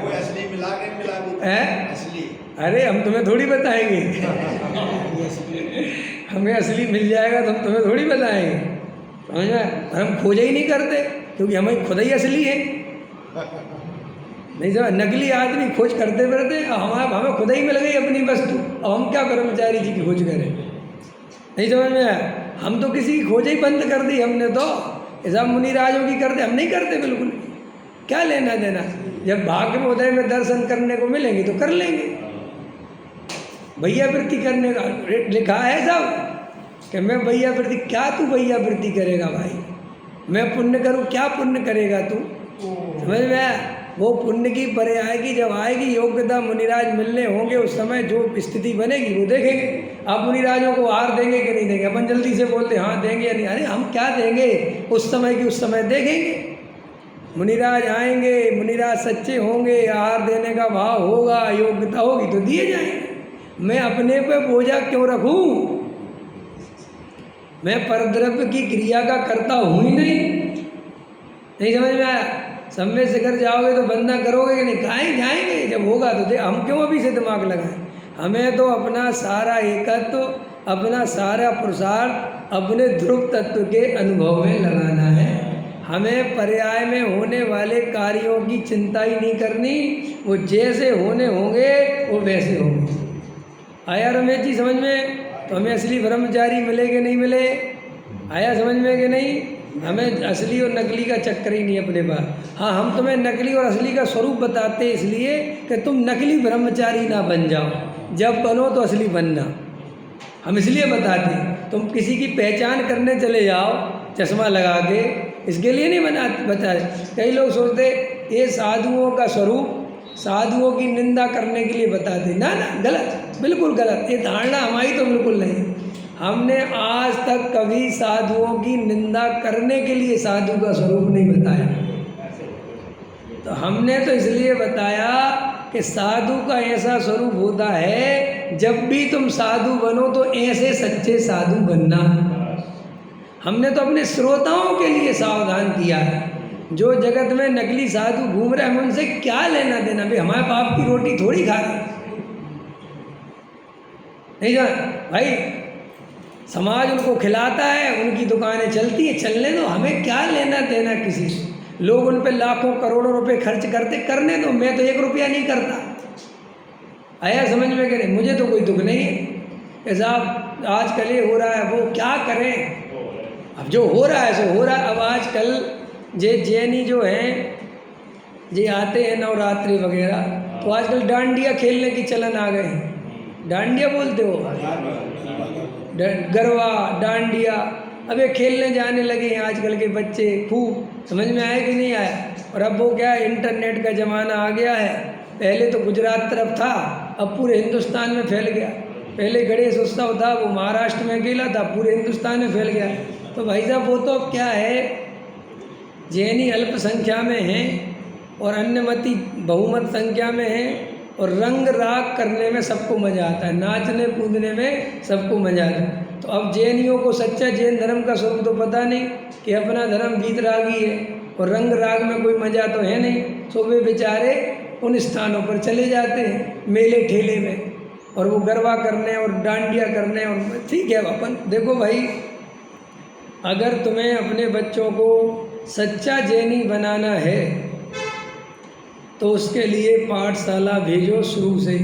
कोई असली मिला के मिला दी है असली। अरे हम तुम्हें थोड़ी बताएंगे। हमें असली मिल जाएगा तो हम तुम्हें थोड़ी बताएंगे, समझ में? हम खोज ही नहीं करते क्योंकि हमें खुद ही असली है। नहीं समझ? नकली आदमी खोज करते फिरते, हमें खुद ही मिल गई अपनी वस्तु, अब हम क्या ब्रह्मचारी जी की खोज करें? नहीं समझ में आया? हम तो किसी की खोज ही बंद कर दी हमने तो, ऐसा मुनिराजों की करते, हम नहीं करते बिल्कुल। क्या लेना देना? जब भाग्य में उदय में दर्शन करने को मिलेंगे तो कर लेंगे। भैया वृत्ति करने का लिखा है सब कि मैं भैया वृत्ति, क्या तू भैया वृत्ति करेगा भाई? मैं पुण्य करूँ, क्या पुण्य करेगा तू? समझ में आया? वो पुण्य की परे आएगी, जब आएगी योग्यता, मुनिराज मिलने होंगे, उस समय जो स्थिति बनेगी वो देखेंगे। आप मुनिराजों को हार देंगे कि नहीं देंगे? अपन जल्दी से बोलते हाँ देंगे या नहीं। अरे हम क्या देंगे, उस समय की उस समय देखेंगे। मुनिराज आएंगे, मुनिराज सच्चे होंगे, हार देने का भाव होगा, योग्यता होगी तो दिए जाएंगे। मैं अपने पे बोझा क्यों रखूं? मैं परद्रव्य की क्रिया का करता हूँ ही नहीं समझ में आया? समय शिखर जाओगे तो बंदा करोगे कि नहीं? कहाँ जाएंगे, जब होगा तो हम क्यों अभी से दिमाग लगाएं? हमें तो अपना सारा एकत्व, अपना सारा पुरुषार्थ अपने ध्रुव तत्व के अनुभव में लगाना है। हमें पर्याय में होने वाले कार्यों की चिंता ही नहीं करनी, वो जैसे होने होंगे वो वैसे होंगे। आया रमेश जी समझ में? तो हमें असली ब्रह्मचारी मिले कि नहीं मिले? आया समझ में कि नहीं? हमें असली और नकली का चक्कर ही नहीं अपने पास। हाँ, हम तुम्हें नकली और असली का स्वरूप बताते इसलिए कि तुम नकली ब्रह्मचारी ना बन जाओ, जब बनो तो असली बनना। हम इसलिए बताते, तुम किसी की पहचान करने चले जाओ चश्मा लगा के, इसके लिए नहीं बताए। कई लोग सोचते ये साधुओं का स्वरूप साधुओं की निंदा करने के लिए बताते, ना ना, गलत, बिल्कुल गलत। ये धारणा हमारी तो बिल्कुल नहीं। हमने आज तक कभी साधुओं की निंदा करने के लिए साधु का स्वरूप नहीं बताया। तो हमने तो इसलिए बताया कि साधु का ऐसा स्वरूप होता है, जब भी तुम साधु बनो तो ऐसे सच्चे साधु बनना। हमने तो अपने श्रोताओं के लिए सावधान किया है। जो जगत में नकली साधु घूम रहे हैं, हमें उनसे क्या लेना देना? भाई हमारे बाप की रोटी थोड़ी खा रहे नहीं जान भाई, समाज उनको खिलाता है, उनकी दुकानें चलती है, चलने दो, हमें क्या लेना देना किसी से। लोग उन पे लाखों करोड़ों रुपए खर्च करते, करने दो, मैं तो 1 रुपया नहीं करता। आया समझ में कि नहीं? मुझे तो कोई दुख नहीं है। साहब आजकल ये हो रहा है, वो क्या करें, अब जो हो रहा है सो हो रहा है। अब आजकल जे जैनी जो हैं, जे आते हैं नवरात्रि वगैरह, तो आजकल डांडिया खेलने की चलन आ गए हैं। डांडिया बोलते हो, गरबा डांडिया, अब ये खेलने जाने लगे हैं आजकल के बच्चे खूब। समझ में आया कि नहीं आया? और अब वो क्या, इंटरनेट का ज़माना आ गया है। पहले तो गुजरात तरफ था, अब पूरे हिंदुस्तान में फैल गया। पहले गणेश उत्सव था, वो महाराष्ट्र में अकेला था, पूरे हिंदुस्तान में फैल गया। तो भाई साहब वो तो क्या है, जैनी अल्पसंख्या में हैं और अन्यमती बहुमत संख्या में हैं, और रंग राग करने में सबको मज़ा आता है, नाचने कूदने में सबको मज़ा आता है। तो अब जैनियों को सच्चा जैन धर्म का स्वरूप तो पता नहीं कि अपना धर्म गीत रागी है, और रंग राग में कोई मज़ा तो है नहीं। तो वे बेचारे उन स्थानों पर चले जाते हैं मेले ठेले में, और वो गरबा करने और डांडिया करने। और ठीक है, अपन देखो भाई, अगर तुम्हें अपने बच्चों को सच्चा जैनी बनाना है तो उसके लिए पाठशाला भेजो शुरू से।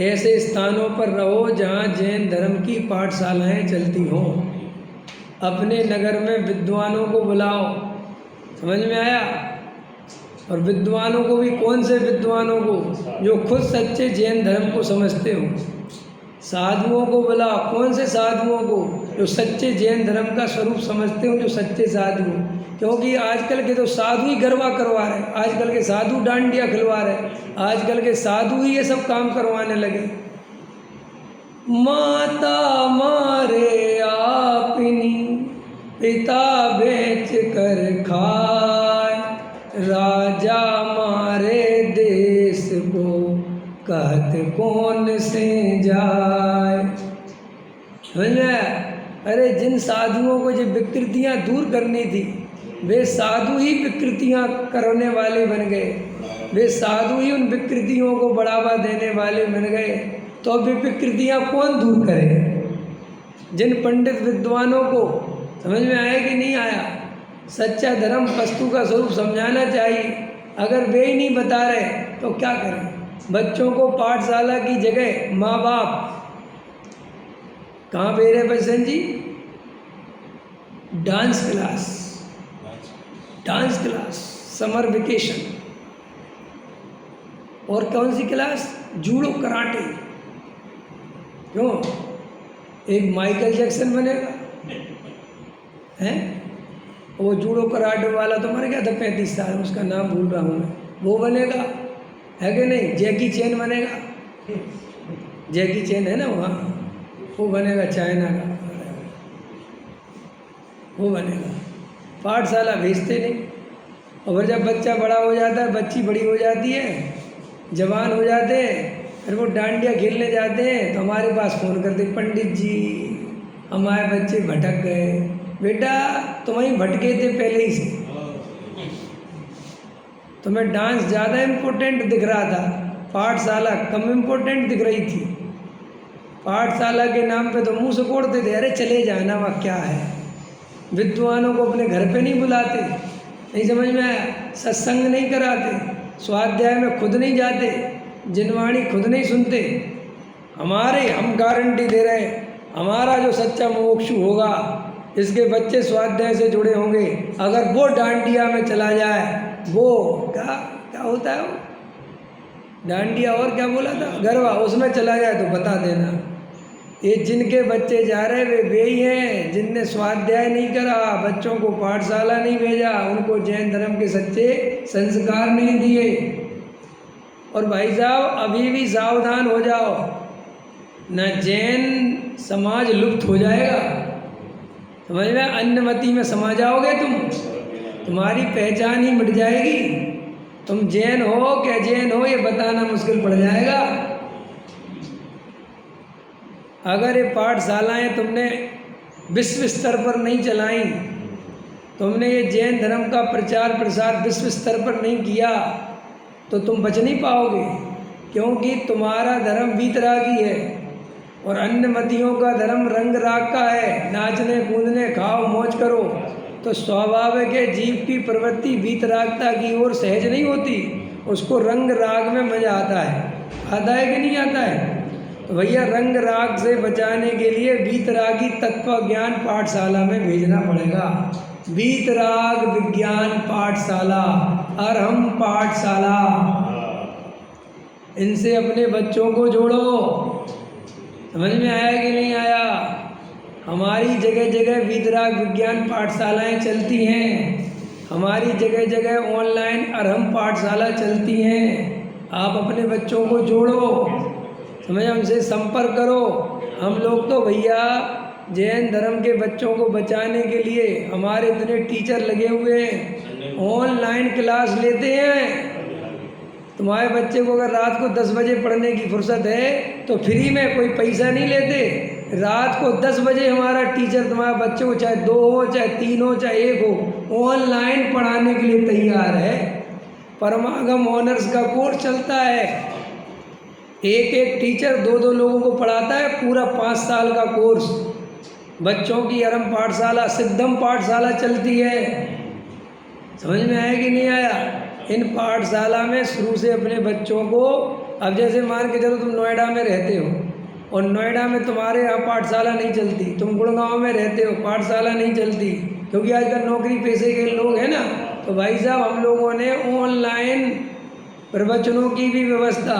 ऐसे स्थानों पर रहो जहाँ जैन धर्म की पाठशालाएं चलती हों। अपने नगर में विद्वानों को बुलाओ, समझ में आया? और विद्वानों को भी कौन से विद्वानों को? जो खुद सच्चे जैन धर्म को समझते हो। साधुओं को बुलाओ, कौन से साधुओं को? जो सच्चे जैन धर्म का स्वरूप समझते हो, जो सच्चे साधु हो। क्योंकि आजकल के तो साधु ही गरबा करवा रहे हैं, आजकल के साधु डांडिया खिलवा रहे हैं, आजकल के साधु ही ये सब काम करवाने लगे। माता मारे आपनी, पिता बेच कर खाए, राजा मारे देश को, कहत कौन से जाए। समझ में? अरे जिन साधुओं को जो विकृतियाँ दूर करनी थी, वे साधु ही विकृतियाँ करने वाले बन गए, वे साधु ही उन विकृतियों को बढ़ावा देने वाले बन गए। तो अब वे विकृतियाँ कौन दूर करे? जिन पंडित विद्वानों को समझ में आया कि नहीं आया? सच्चा धर्म वस्तु का स्वरूप समझाना चाहिए। अगर वे ही नहीं बता रहे तो क्या करें? बच्चों को पाठशाला की जगह माँ बाप कहाँ भेज रहे Bachchan ji? Dance class, summer vacation. और कौन सी क्लास? Judo karate. क्यों? एक माइकल जैक्सन बनेगा हैं? वो जूडो कराटे वाला तो मर गया था 35 साल, उसका नाम भूल रहा हूँ मैं, वो बनेगा, है कि नहीं? जैकी चैन बनेगा, जैकी चैन है ना वहाँ, वो बनेगा चाइना का, वो बनेगा। पाठशाला भेजते नहीं। और जब बच्चा बड़ा हो जाता है, बच्ची बड़ी हो जाती है, जवान हो जाते हैं, फिर वो डांडिया खेलने जाते हैं तो हमारे पास फ़ोन करते, पंडित जी हमारे बच्चे भटक गए। बेटा तुम ही भटके थे पहले ही से, तुम्हें डांस ज़्यादा इम्पोर्टेंट दिख रहा था, पाठशाला कम इम्पोर्टेंट दिख रही थी। पाठशाला के नाम पे तो मुंह से कोड़ते थे, अरे चले जाना, वहाँ क्या है। विद्वानों को अपने घर पे नहीं बुलाते, नहीं समझ में आया? सत्संग नहीं कराते, स्वाध्याय में खुद नहीं जाते, जिनवाणी खुद नहीं सुनते। हम गारंटी दे रहे हैं, हमारा जो सच्चा मुमुक्षु होगा, इसके बच्चे स्वाध्याय से जुड़े होंगे, अगर वो डांडिया में चला जाए, वो क्या होता है वो डांडिया, और क्या बोला था, गरबा, उसमें चला जाए तो बता देना। ये जिनके बच्चे जा रहे वे ही हैं जिनने स्वाध्याय नहीं करा, बच्चों को पाठशाला नहीं भेजा, उनको जैन धर्म के सच्चे संस्कार नहीं दिए। और भाई साहब अभी भी सावधान हो जाओ, न जैन समाज लुप्त हो जाएगा, समझ में? अन्नमति में समा जाओगे तुम, तुम्हारी पहचान ही मिट जाएगी। तुम जैन हो क्या जैन हो ये बताना मुश्किल पड़ जाएगा। अगर ये पाठशालाएँ तुमने विश्व स्तर पर नहीं चलाई, तुमने ये जैन धर्म का प्रचार प्रसार विश्व स्तर पर नहीं किया, तो तुम बच नहीं पाओगे। क्योंकि तुम्हारा धर्म वीतरागी है और अन्नमतियों का धर्म रंग राग का है, नाचने कूदने खाओ मौज करो। तो स्वाभाविक है जीव की प्रवृत्ति वीतरागता की ओर सहज नहीं होती, उसको रंग राग में मजा आता है कि नहीं आता है? तो भैया रंग राग से बचाने के लिए वीतरागी तत्व ज्ञान पाठशाला में भेजना पड़ेगा। वीतराग विज्ञान पाठशाला, अरहम पाठशाला, इनसे अपने बच्चों को जोड़ो। समझ में आया कि नहीं आया? हमारी जगह जगह वीतराग विज्ञान पाठशालाएं चलती हैं, हमारी जगह जगह ऑनलाइन अरहम पाठशाला चलती हैं। आप अपने बच्चों को जोड़ो, समझ, हमसे संपर्क करो। हम लोग तो भैया जैन धर्म के बच्चों को बचाने के लिए हमारे इतने टीचर लगे हुए हैं, ऑनलाइन क्लास लेते हैं। तुम्हारे बच्चे को अगर रात को 10 बजे पढ़ने की फुर्सत है तो फ्री में, कोई पैसा नहीं लेते। रात को 10 बजे हमारा टीचर तुम्हारे बच्चे को, चाहे 2 हो चाहे 3 हो चाहे 1 हो, ऑनलाइन पढ़ाने के लिए तैयार है। परमागम ऑनर्स का कोर्स चलता है, एक एक टीचर 2-2 लोगों को पढ़ाता है, पूरा 5 साल का कोर्स। बच्चों की आरंभ पाठशाला, सिद्धम पाठशाला चलती है। समझ में आया कि नहीं आया? इन पाठशाला में शुरू से अपने बच्चों को, अब जैसे मान के चलो तुम नोएडा में रहते हो और नोएडा में तुम्हारे यहाँ पाठशाला नहीं चलती, तुम गुड़गांव में रहते हो, पाठशाला नहीं चलती, क्योंकि आजकल नौकरी पेशे के लोग हैं ना। तो भाई साहब, हम लोगों ने ऑनलाइन प्रवचनों की भी व्यवस्था,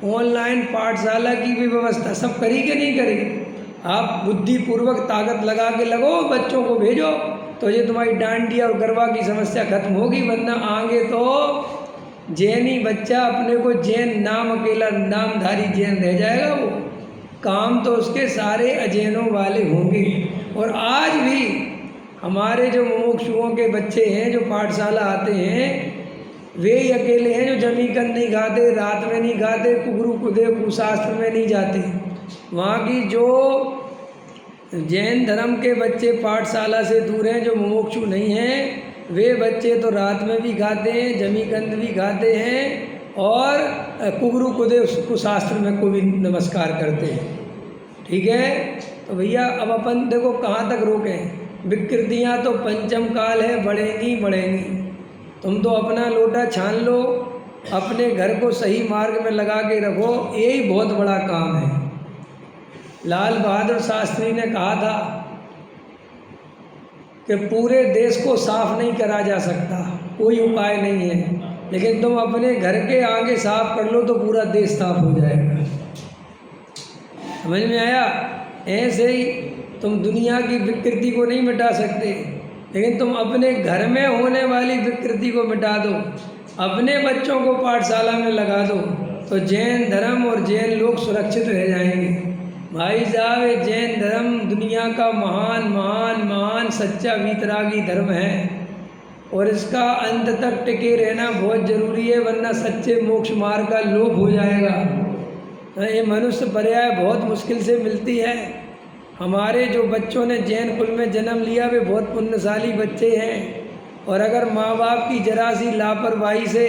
ऑनलाइन पाठशाला की भी व्यवस्था सब करी कि नहीं करी? आप बुद्धिपूर्वक ताकत लगा के लगो, बच्चों को भेजो, तो ये तुम्हारी डांडिया और गरबा की समस्या खत्म होगी। वरना आगे तो जैनी बच्चा अपने को जैन नाम, अकेला नामधारी जैन रह जाएगा, वो काम तो उसके सारे अजैनों वाले होंगे। और आज भी हमारे जो मुमुक्षुओं के बच्चे हैं जो पाठशाला आते हैं, वे ही अकेले हैं जो जमीकन नहीं खाते, रात में नहीं खाते, कुगरू कुदेव कुशास्त्र में नहीं जाते। वहाँ की जो जैन धर्म के बच्चे पाठशाला से दूर हैं, जो मुमुक्षु नहीं हैं, वे बच्चे तो रात में भी खाते हैं, जमीकंद भी खाते हैं और कुगरू कुदेव कुशास्त्र में को भी नमस्कार करते हैं। ठीक है, तो भैया अब अपन देखो कहाँ तक रोकें। विकृतियाँ तो पंचम काल है, बढ़ेंगी बढ़ेंगी। तुम तो अपना लोटा छान लो, अपने घर को सही मार्ग में लगा के रखो, यही बहुत बड़ा काम है। लाल बहादुर शास्त्री ने कहा था कि पूरे देश को साफ नहीं करा जा सकता, कोई उपाय नहीं है, लेकिन तुम अपने घर के आगे साफ कर लो तो पूरा देश साफ हो जाएगा। समझ में आया? ऐसे ही तुम दुनिया की विकृति को नहीं मिटा सकते, लेकिन तुम अपने घर में होने वाली विकृति को मिटा दो, अपने बच्चों को पाठशाला में लगा दो, तो जैन धर्म और जैन लोग सुरक्षित रह जाएंगे। भाई साहब, ये जैन धर्म दुनिया का महान महान महान सच्चा वीतरागी धर्म है और इसका अंत तक टिके रहना बहुत ज़रूरी है, वरना सच्चे मोक्ष मार्ग का लोप हो जाएगा। ये मनुष्य पर्याय बहुत मुश्किल से मिलती है। हमारे जो बच्चों ने जैन कुल में जन्म लिया वे बहुत पुण्यशाली बच्चे हैं, और अगर माँ बाप की जरा सी लापरवाही से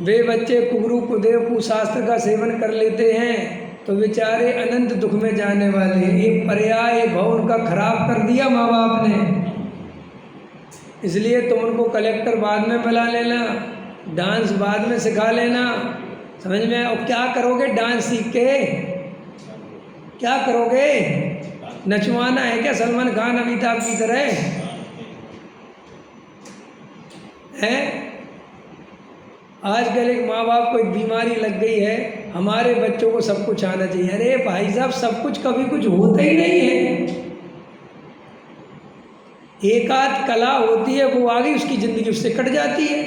वे बच्चे कुगरू कुदेव कुशास्त्र का सेवन कर लेते हैं तो बेचारे अनंत दुख में जाने वाले हैं। ये पर्याय भाव उनका खराब कर दिया माँ बाप ने। इसलिए तुम उनको कलेक्टर बाद में बुला लेना, डांस बाद में सिखा लेना। समझ में? और क्या करोगे डांस सीख के? क्या करोगे? नचवाना है क्या सलमान खान अमिताभ की तरह? है आजकल एक माँ बाप को एक बीमारी लग गई है, हमारे बच्चों को सब कुछ आना चाहिए। अरे भाई साहब, सब कुछ कभी कुछ होता ही नहीं है। एक आध कला होती है, वो आगे उसकी ज़िंदगी उससे कट जाती है।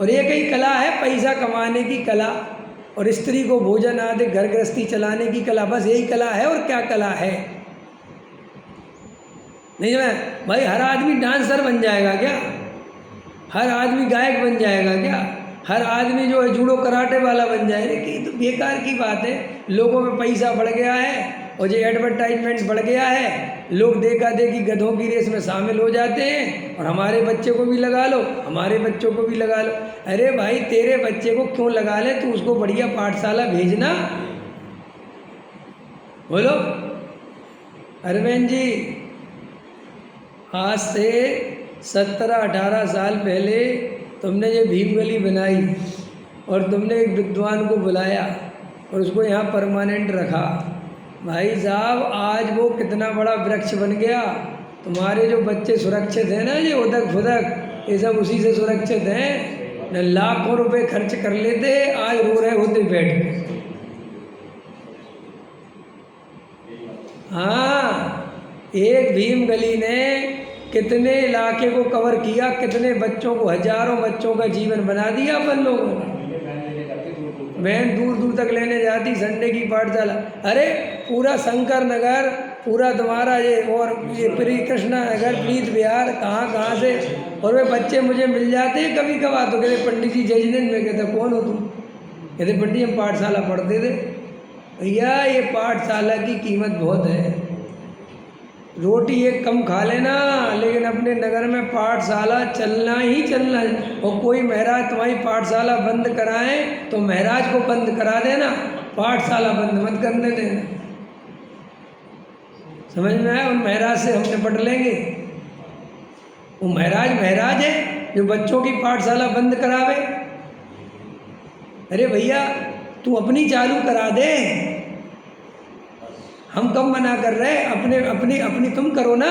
और एक ही कला है पैसा कमाने की कला और स्त्री को भोजन आदि घर गृहस्थी चलाने की कला, बस यही कला है। और क्या कला है? नहीं मैं भाई, हर आदमी डांसर बन जाएगा क्या? हर आदमी गायक बन जाएगा क्या? हर आदमी जो है जूडो कराटे वाला बन जाए? कि तो बेकार की बात है। लोगों में पैसा बढ़ गया है और जो एडवर्टाइजमेंट बढ़ गया है, लोग देखा देखी गधों की रेस में शामिल हो जाते हैं। और हमारे बच्चे को भी लगा लो, हमारे बच्चों को भी लगा लो। अरे भाई, तेरे बच्चे को क्यों लगा ले? तू उसको बढ़िया पाठशाला भेजना। बोलो अरविंद जी, आज से 17-18 साल पहले तुमने ये भीमगली बनाई और तुमने एक विद्वान को बुलाया और उसको यहाँ परमानेंट रखा। भाई साहब, आज वो कितना बड़ा वृक्ष बन गया। तुम्हारे जो बच्चे सुरक्षित हैं ना, ये उदक फुदक, ये सब उसी से सुरक्षित हैं। न लाखों रुपए खर्च कर लेते, आज रो रहे होते बैठ के। हाँ, एक भीमगली ने कितने इलाके को कवर किया, कितने बच्चों को, हजारों बच्चों का जीवन बना दिया अपन लोगों ने। बहन दूर दूर तक लेने जाती, संडे की पाठशाला। अरे पूरा शंकर नगर, पूरा तुम्हारा ये और ये प्री कृष्णा नगर, प्रीत विहार, कहाँ कहाँ से, और वे बच्चे मुझे मिल जाते हैं कभी कभार। तो कहते पंडित जी जय जिनेंद्र। में कहते कौन हो तुम? कहते पंडित जी हम पाठशाला पढ़ते थे। भैया, ये पाठशाला की कीमत बहुत है। रोटी एक कम खा लेना, लेकिन अपने नगर में पाठशाला चलना ही चलना है। और कोई महाराज तुम्हारी पाठशाला बंद कराए तो महाराज को बंद करा देना, पाठशाला बंद मत करने देना। समझ में आया? उन महाराज से हम निपट लेंगे। वो महाराज है जो बच्चों की पाठशाला बंद करावे। अरे भैया तू अपनी चालू करा दे, हम कब मना कर रहे? अपनी तुम करो ना।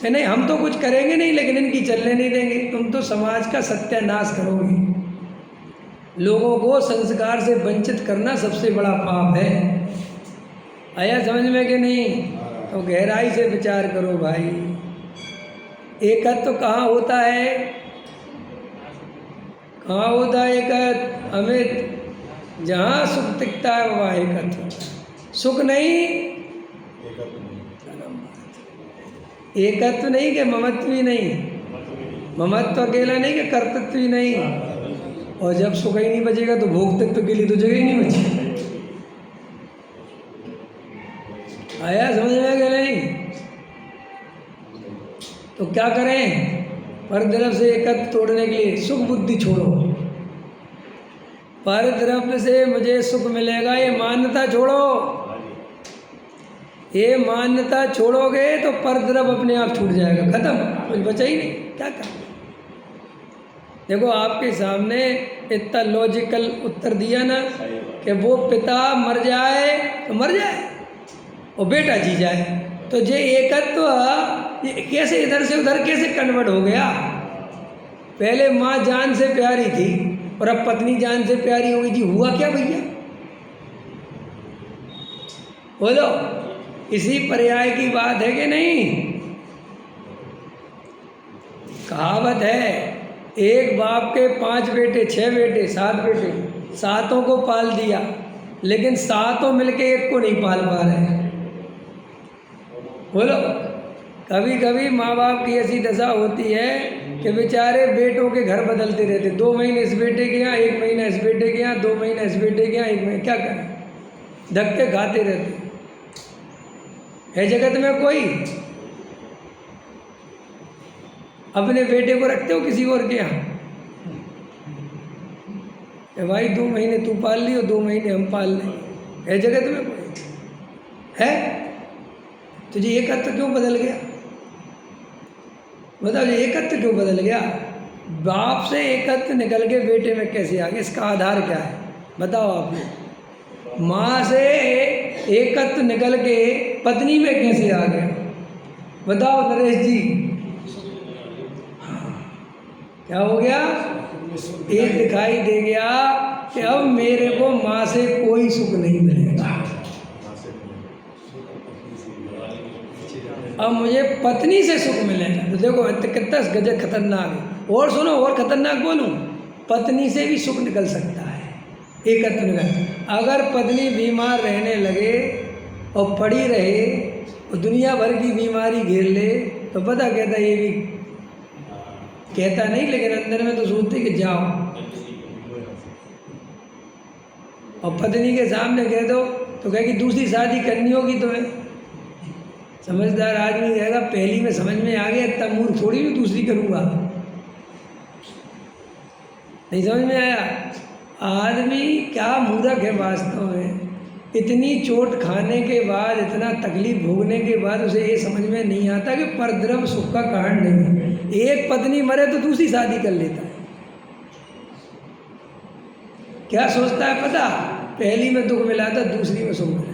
नहीं हम तो कुछ करेंगे नहीं, लेकिन इनकी चलने नहीं देंगे। तुम तो समाज का सत्यानाश करोगे। लोगों को संस्कार से वंचित करना सबसे बड़ा पाप है। आया समझ में कि नहीं? तो गहराई से विचार करो भाई। एकत्व कहाँ होता है? कहाँ होता है एकत्व? हमें जहाँ सुख दिखता है वहाँ एकत्व। सुख नहीं, एकत्व नहीं कि ममत्व ही नहीं, ममत्व अकेला नहीं कि कर्तृत्व ही नहीं। और जब सुख ही नहीं बचेगा तो भोक्तृत्व के लिए तो जगह ही नहीं बची। आया समझ में कि नहीं? तो क्या करें? पर द्रव्य से एकत्व तोड़ने के लिए सुख बुद्धि छोड़ो। पर द्रव्य से मुझे सुख मिलेगा ये मान्यता छोड़ो। ये मान्यता छोड़ोगे तो पर द्रव्य अपने आप छूट जाएगा, खत्म, कुछ बचा ही नहीं। क्या कर? देखो आपके सामने इतना लॉजिकल उत्तर दिया ना कि वो पिता मर जाए तो मर जाए और बेटा जी जाए, तो ये एकत्व ये कैसे इधर से उधर कैसे कन्वर्ट हो गया? पहले माँ जान से प्यारी थी और अब पत्नी जान से प्यारी हो गई जी। हुआ क्या भैया? बोलो, इसी पर्याय की बात है कि नहीं? कहावत है, एक बाप के 5 बेटे 6 बेटे 7 बेटे, 7 को पाल दिया, लेकिन 7 मिलके एक को नहीं पाल पा रहे। बोलो, कभी कभी माँ बाप की ऐसी दशा होती है कि बेचारे बेटों के घर बदलते रहते। 2 महीने इस बेटे के यहाँ, 1 महीना इस बेटे के यहाँ, 2 महीना इस बेटे के यहाँ, 1 महीना। क्या करें? धक्के खाते रहते। है जगत में कोई अपने बेटे को रखते हो किसी और के यहाँ? भाई 2 महीने तू पाल ली और 2 महीने हम पाल लेंगे। है जगत में कोई? है? तुझे एकत्व क्यों बदल गया? बताओ, ये एकत्व क्यों बदल गया? बाप से एकत्व निकल के बेटे में कैसे आ गया? इसका आधार क्या है बताओ आप। माँ से एकत्व निकल के पत्नी में कैसे आ गया? बताओ नरेश जी, क्या हो गया? ये दिखाई दे गया कि अब मेरे को माँ से कोई सुख नहीं मिलेगा, अब मुझे पत्नी से सुख मिलेगा। तो देखो कितना गजब खतरनाक है। और सुनो, और खतरनाक बोलूं, पत्नी से भी सुख निकल सकता है एकत्व निकल। अगर पत्नी बीमार रहने लगे और पड़ी रहे और दुनिया भर की बीमारी घेर ले तो पता कहता ये भी कहता नहीं, लेकिन अंदर में तो सोचते कि जाओ। और पत्नी के सामने कह दो तो कहेगी दूसरी शादी करनी होगी तुम्हें। समझदार आदमी कहेगा पहली में समझ में आ गया, इतना मूर्ख थोड़ी भी दूसरी करूँगा। नहीं समझ में आया? आदमी क्या मूर्ख है वास्तव में। इतनी चोट खाने के बाद, इतना तकलीफ भोगने के बाद उसे ये समझ में नहीं आता कि परद्रव्य सुख का कारण नहीं है। एक पत्नी मरे तो दूसरी शादी कर लेता है। क्या सोचता है पता? पहली में दुख मिला था, दूसरी में सुख मिलेगा।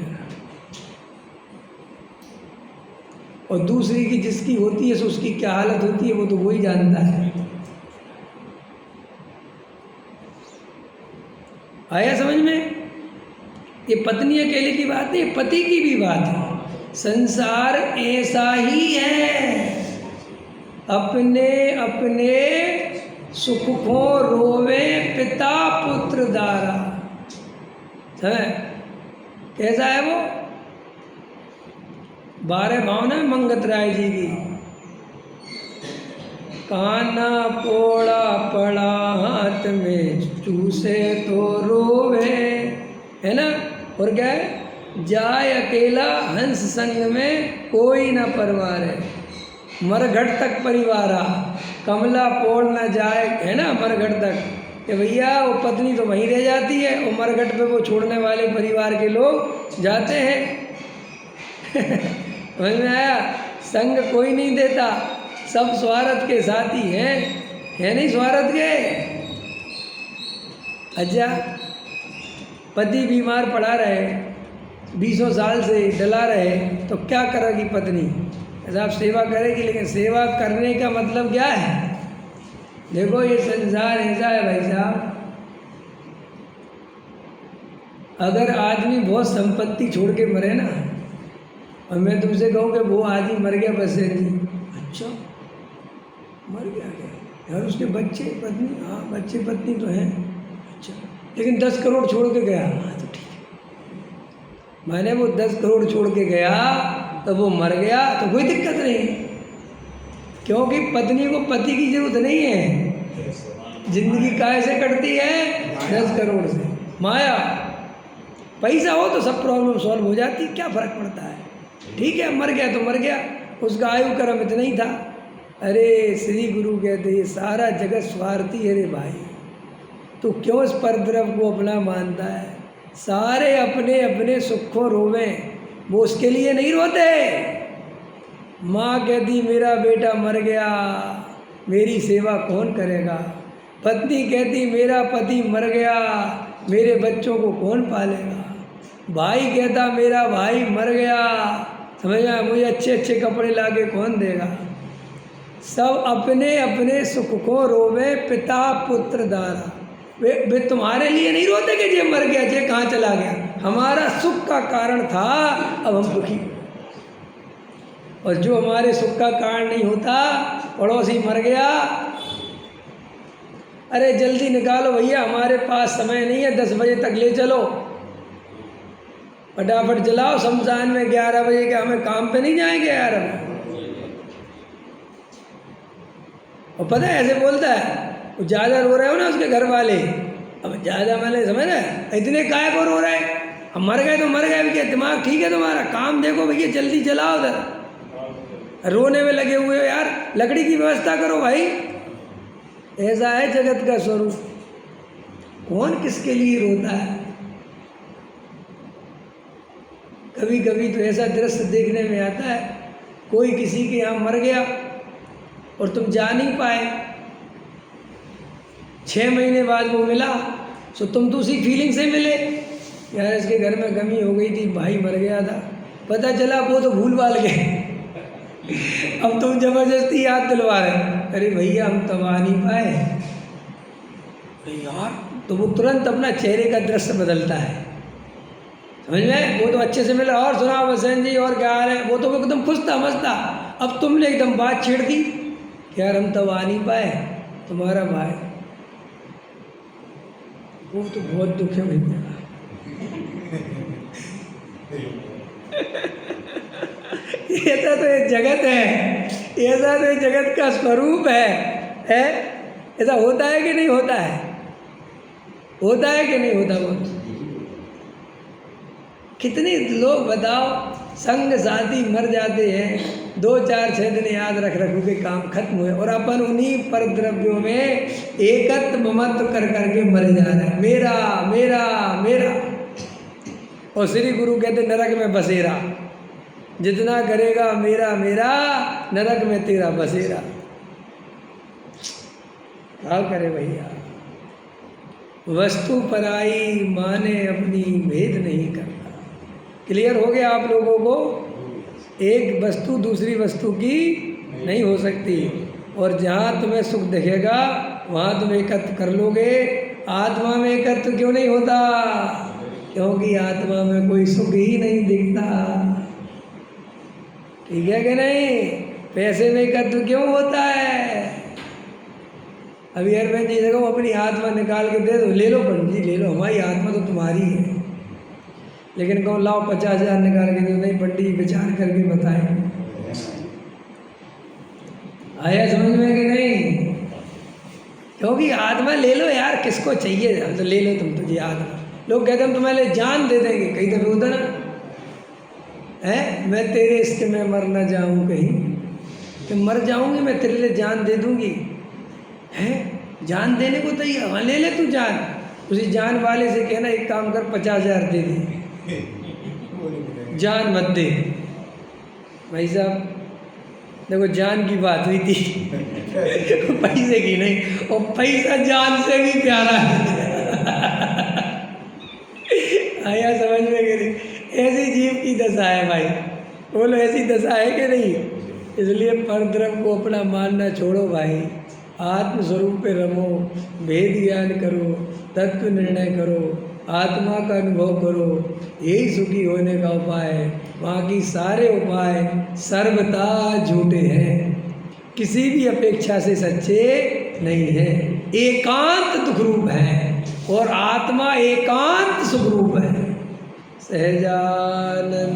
और दूसरी की जिसकी होती है सो उसकी क्या हालत होती है वो तो वही जानता है। आया समझ में? ये पत्नी अकेले की बात नहीं, पति की भी बात है। संसार ऐसा ही है, अपने अपने सुख को रोवे पिता पुत्र दारा। है कैसा है वो? 12 भावना है मंगत राय जी की। काना पोड़ा पड़ा हाथ में चूसे तो रोवे, है ना? और क्या है? जाय अकेला हंस संग में कोई न परवार है। मरघट तक परिवारा कमला पोड़ न जाए, है ना, मरघट तक, कि भैया वो पत्नी तो वहीं रह जाती है और मरघट पे वो छोड़ने वाले परिवार के लोग जाते हैं। समझ में आया? संग कोई नहीं देता, सब स्वार्थ के साथी हैं, है नहीं स्वार्थ के। अच्छा, पति बीमार पड़ा रहे, 20 साल से डला रहे, तो क्या करेगी पत्नी? साहब सेवा करेगी, लेकिन सेवा करने का मतलब क्या है? देखो ये संसार ऐसा है भाई साहब, अगर आदमी बहुत संपत्ति छोड़ के मरे ना, और मैं तुमसे कहूँ कि वो आदमी मर गया बस ऐसी, अच्छा मर गया क्या यार, उसके बच्चे पत्नी, हाँ बच्चे पत्नी तो हैं, अच्छा लेकिन 10 करोड़ छोड़ के गया, हाँ तो ठीक है, मैंने वो 10 करोड़ छोड़ के गया तो वो मर गया तो कोई दिक्कत नहीं, क्योंकि पत्नी को पति की जरूरत नहीं है। जिंदगी काहे से कटती है? 10 करोड़ से। माया, पैसा हो तो सब प्रॉब्लम सॉल्व हो जाती, क्या फर्क पड़ता है? ठीक है, मर गया तो मर गया, उसका आयु कर्म इतना ही था। अरे श्री गुरु कहते ये सारा जगत स्वार्थी है रे भाई, तो क्यों इस परद्रव को अपना मानता है? सारे अपने अपने सुख को रोवें, वो उसके लिए नहीं रोते। माँ कहती मेरा बेटा मर गया, मेरी सेवा कौन करेगा? पत्नी कहती मेरा पति मर गया, मेरे बच्चों को कौन पालेगा? भाई कहता मेरा भाई मर गया, समझ में, मुझे अच्छे अच्छे कपड़े लाके कौन देगा? सब अपने अपने सुख को रोवे पिता पुत्र दारा। वे तुम्हारे लिए नहीं रोते कि जे मर गया, जे कहाँ चला गया, हमारा सुख का कारण था, अब हम दुखी। और जो हमारे सुख का कारण नहीं होता, पड़ोसी मर गया, अरे जल्दी निकालो भैया, हमारे पास समय नहीं है, 10 बजे तक ले चलो, फटाफट जलाओ शमशान में, 11 बजे के हमें काम पे नहीं जाएंगे यार हम। और पता है ऐसे बोलता है, वो ज़्यादा रो रहे हो ना उसके घर वाले, अब ज़्यादा मैंने समझ रहे इतने काय को रो रहे, हम मर गए तो मर गए, भैया दिमाग ठीक है तुम्हारा, काम देखो भैया, जल्दी जलाओ उधर, रोने में लगे हुए हो यार, लकड़ी की व्यवस्था करो भाई। ऐसा है जगत का स्वरूप, कौन किसके लिए रोता है? कभी कभी तो ऐसा दृश्य देखने में आता है, कोई किसी के यहाँ मर गया और तुम जा नहीं पाए, 6 महीने बाद वो मिला, तो तुम तो उसी फीलिंग से मिले, यार इसके घर में कमी हो गई थी, भाई मर गया था, पता चला वो तो भूल भाल गए। अब तुम जबरदस्ती याद दिलवा रहे, अरे भैया हम तब आ नहीं पाए, अरे यार, तो वो तुरंत अपना चेहरे का दृश्य बदलता है, समझ में? वो तो अच्छे से मिला, और सुना वसैन जी और क्या हाल है, वो तो एकदम खुश था, मस्त था। अब तुमने एकदम बात छेड़ दी कि यार हम तब आ नहीं पाए, तुम्हारा भाई, वो तो बहुत दुख है भैया। ऐसा तो ये जगत है, ऐसा तो ये जगत का स्वरूप है? ऐसा होता है कि नहीं होता है? होता है कि नहीं होता? वो कितने लोग बताओ, संग साथी मर जाते हैं, 2-4-6 दिन याद रख के काम खत्म हुए, और अपन उन्हीं पर द्रव्यों में एकत्व ममत्व कर करके मरे जा रहे हैं, मेरा मेरा मेरा। और श्री गुरु कहते नरक में बसेरा, जितना करेगा मेरा मेरा, नरक में तेरा बसेरा। क्या करे भैया, वस्तु पराई माने अपनी भेद नहीं करता। क्लियर हो गया आप लोगों को? एक वस्तु दूसरी वस्तु की नहीं हो सकती, और जहाँ तुम्हें सुख दिखेगा वहाँ तुम एकत्र कर लोगे। आत्मा में एकत्र क्यों नहीं होता? क्योंकि आत्मा में कोई सुख ही नहीं दिखता, ठीक है कि नहीं? पैसे में एकत्र क्यों होता है? अभी यार मैं जी देखो, अपनी आत्मा निकाल के दे दो, ले लो पंडित जी ले लो, हमारी आत्मा तो तुम्हारी है, लेकिन कहो लाओ 50,000 निकाल के दो, नहीं पंडित जी विचार करके बताएं। आया समझ में कि नहीं? क्योंकि आत्मा ले लो यार, किसको चाहिए तो ले लो तुम, तुझे आत्मा। लोग कहते हम तुम्हारे लिए जान दे देंगे, कई दफे होता ना, है, मैं तेरे इश्क में मर ना जाऊं कहीं, कि मर जाऊंगी मैं तेरे लिए जान दे दूंगी, है जान देने को तैयार, हाँ ले ले तू जान। उसी जान वाले से कहना एक काम कर 50,000 दे दे, वो नहीं मिलेगा। जान मत दे। भाई साहब देखो जान की बात हुई थी पैसे की नहीं, और पैसा जान से भी प्यारा है आया समझ में कि नहीं? ऐसी जीव की दशा है भाई, बोलो ऐसी दशा है कि नहीं? इसलिए परद्रव्य को अपना मानना छोड़ो भाई, आत्मस्वरूप पे रमो, भेद ज्ञान करो, तत्व निर्णय करो, आत्मा का अनुभव करो, यही सुखी होने का उपाय है। बाकी सारे उपाय सर्वथा झूठे हैं, किसी भी अपेक्षा से सच्चे नहीं हैं। एकांत दुख रूप है और आत्मा एकांत सुख रूप है। सहजानंदी